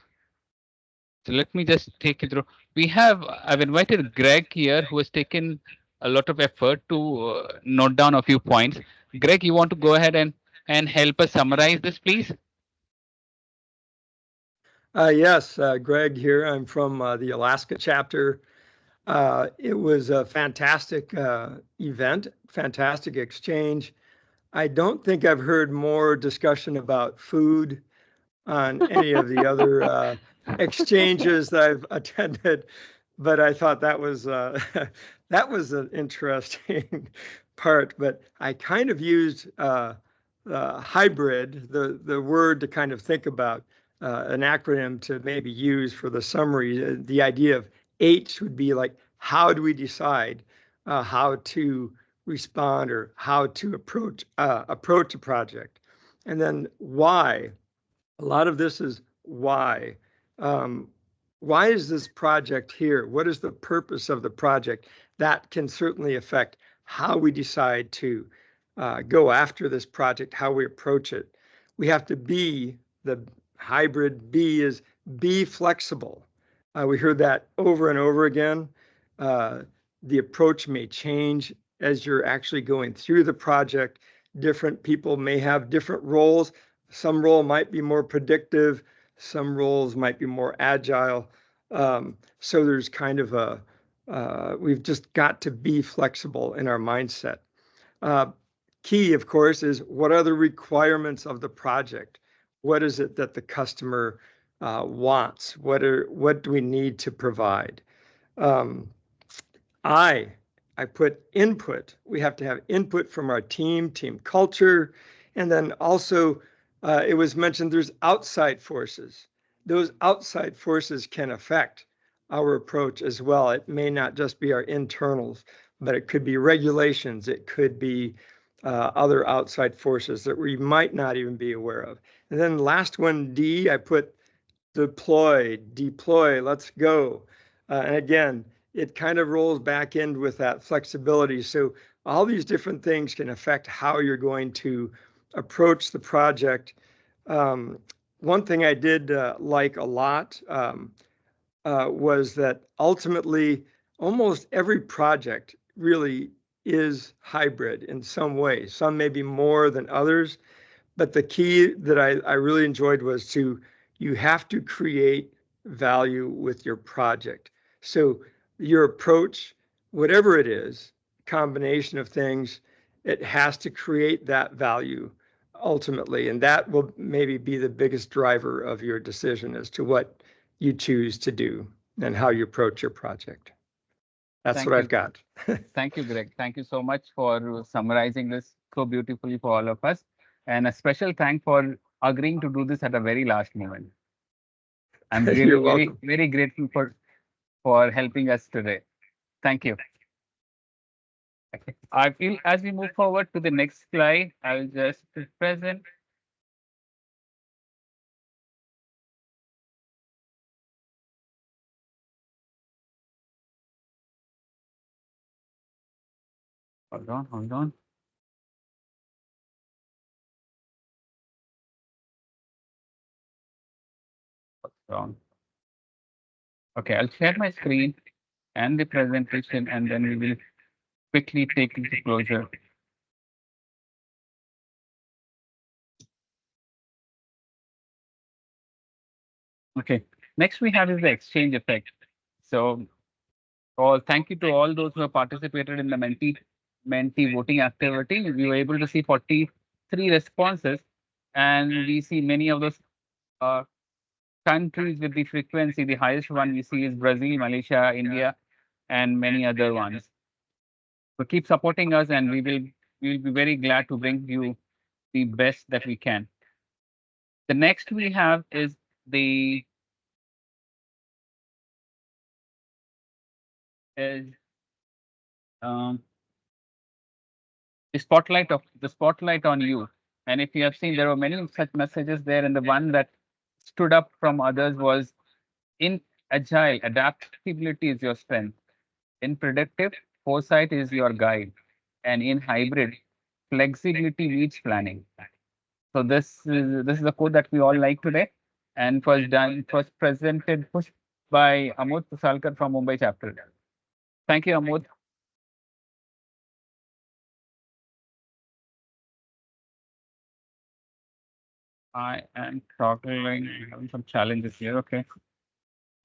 So let me just take you through. I've invited Greg here, who has taken a lot of effort to note down a few points. Greg, you want to go ahead and help us summarize this, please? Yes, Greg here. I'm from the Alaska chapter. It was a fantastic event, fantastic exchange. I don't think I've heard more discussion about food on any of the other exchanges that I've attended, but I thought that was that was an interesting part. But I kind of used hybrid, the word to kind of think about an acronym to maybe use for the summary. The idea of H would be like, how do we decide how to respond or how to approach a project, and then why. A lot of this is why. Why is this project here? What is the purpose of the project? That can certainly affect how we decide to go after this project, how we approach it. We have to be, the hybrid B is be flexible. We heard that over and over again. The approach may change as you're actually going through the project. Different people may have different roles. Some role might be more predictive. Some roles might be more agile. So there's kind of we've just got to be flexible in our mindset. Key, of course, is what are the requirements of the project? What is it that the customer wants? What do we need to provide? I put input. We have to have input from our team culture, and then also it was mentioned there's outside forces. Those outside forces can affect our approach as well. It may not just be our internals, but it could be regulations. It could be other outside forces that we might not even be aware of. And then last one, D, I put deploy, let's go. And again, it kind of rolls back in with that flexibility. So all these different things can affect how you're going to approach the project. One thing I did like a lot was that ultimately almost every project really is hybrid in some way. Some may be more than others, but the key that I really enjoyed was you have to create value with your project. So your approach, whatever it is, combination of things, it has to create that value ultimately. And that will maybe be the biggest driver of your decision as to what you choose to do and how you approach your project. That's Thank what you. I've got. Thank you, Greg. Thank you so much for summarizing this so beautifully for all of us. And a special thank for agreeing to do this at a very last moment. I'm really You're very, welcome. very grateful for helping us today. Thank you. Okay. I feel as we move forward to the next slide, I'll just present. Hold on, hold on. What's wrong? Okay, I'll share my screen and the presentation, and then we will quickly take it to closure. Okay, next we have is the exchange effect. So, thank you to all those who have participated in the Menti voting activity. We were able to see 43 responses, and we see many of those countries with the frequency. The highest one we see is Brazil, Malaysia, India, and many other ones. So keep supporting us, and we'll be very glad to bring you the best that we can. The next we have is the is the spotlight on youth. And if you have seen, there were many such messages there, and the one that stood up from others was, in agile, adaptability is your strength. In predictive, foresight is your guide. And in hybrid, flexibility meets planning. So this is a quote that we all like today, and was presented, pushed by Amod Pusalkar from Mumbai chapter. Thank you, Amod. I am struggling, having some challenges here. Okay.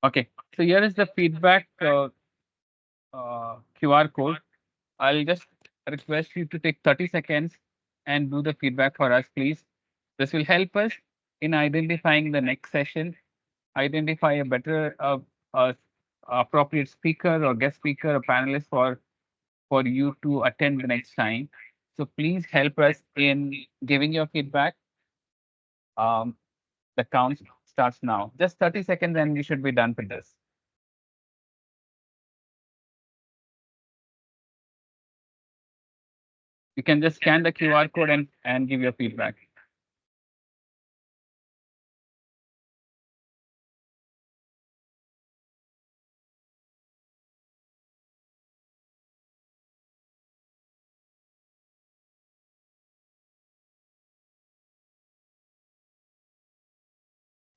Okay. So here is the feedback QR code. I'll just request you to take 30 seconds and do the feedback for us, please. This will help us in identifying the next session, identify a better appropriate speaker or guest speaker or panelist for you to attend the next time. So please help us in giving your feedback. The count starts now. Just 30 seconds and we should be done with this. You can just scan the QR code and give your feedback.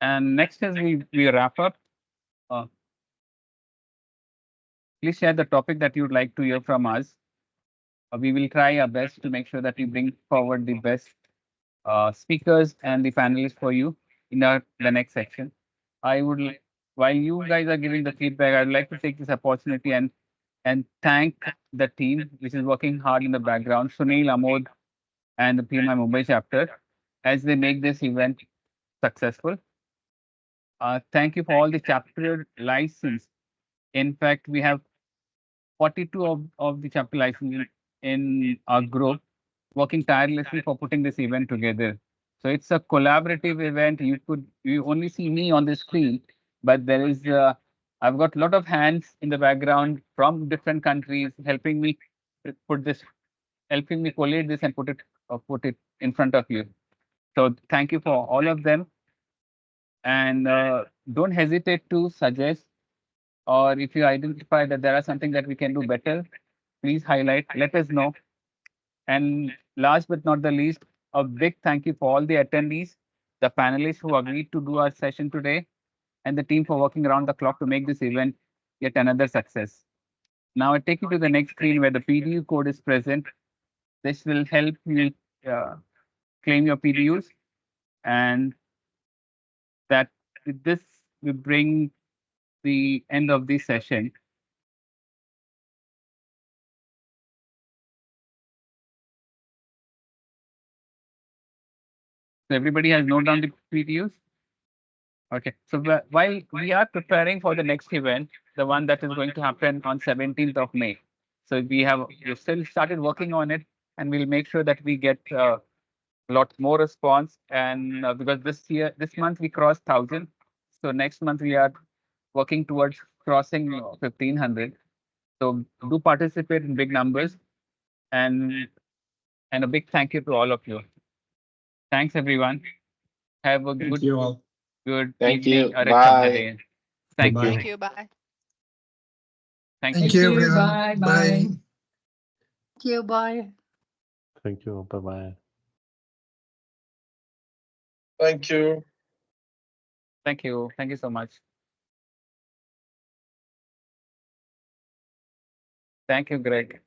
And next as we wrap up, please share the topic that you'd like to hear from us. We will try our best to make sure that we bring forward the best speakers and the panelists for you in the next section. I would like, while you guys are giving the feedback, I'd like to take this opportunity and thank the team which is working hard in the background, Sunil, Amod, and the PMI Mumbai chapter, as they make this event successful. Thank you for all the chapter license. In fact, we have 42 of the chapter licenses in our group working tirelessly for putting this event together. So it's a collaborative event. You only see me on the screen, but there is I've got a lot of hands in the background from different countries helping me helping me collate this and put it in front of you. So thank you for all of them, and don't hesitate to suggest, or if you identify that there are something that we can do better, please highlight, let us know. And last but not the least, a big thank you for all the attendees, the panelists who agreed to do our session today, and the team for working around the clock to make this event yet another success. Now I take you to the next screen where the PDU code is present. This will help you claim your PDUs, and that with this we bring the end of this session. So everybody has noted down the PDUs. Okay, so while we are preparing for the next event, the one that is going to happen on 17th of May. So we still started working on it, and we'll make sure that we get a lot more response. And because this month we crossed 1,000, so next month we are working towards crossing 1,500. So do participate in big numbers, and a big thank you to all of you. Thanks everyone. Have a Thank you all. good Thank evening you. or rest of the Bye. day. Thank Bye. you. Thank you. Bye. Thank Thank you. you, everyone. Bye. Bye. Thank you. Bye. Thank you. Bye-bye. Thank you. Thank you. Thank you so much. Thank you, Greg.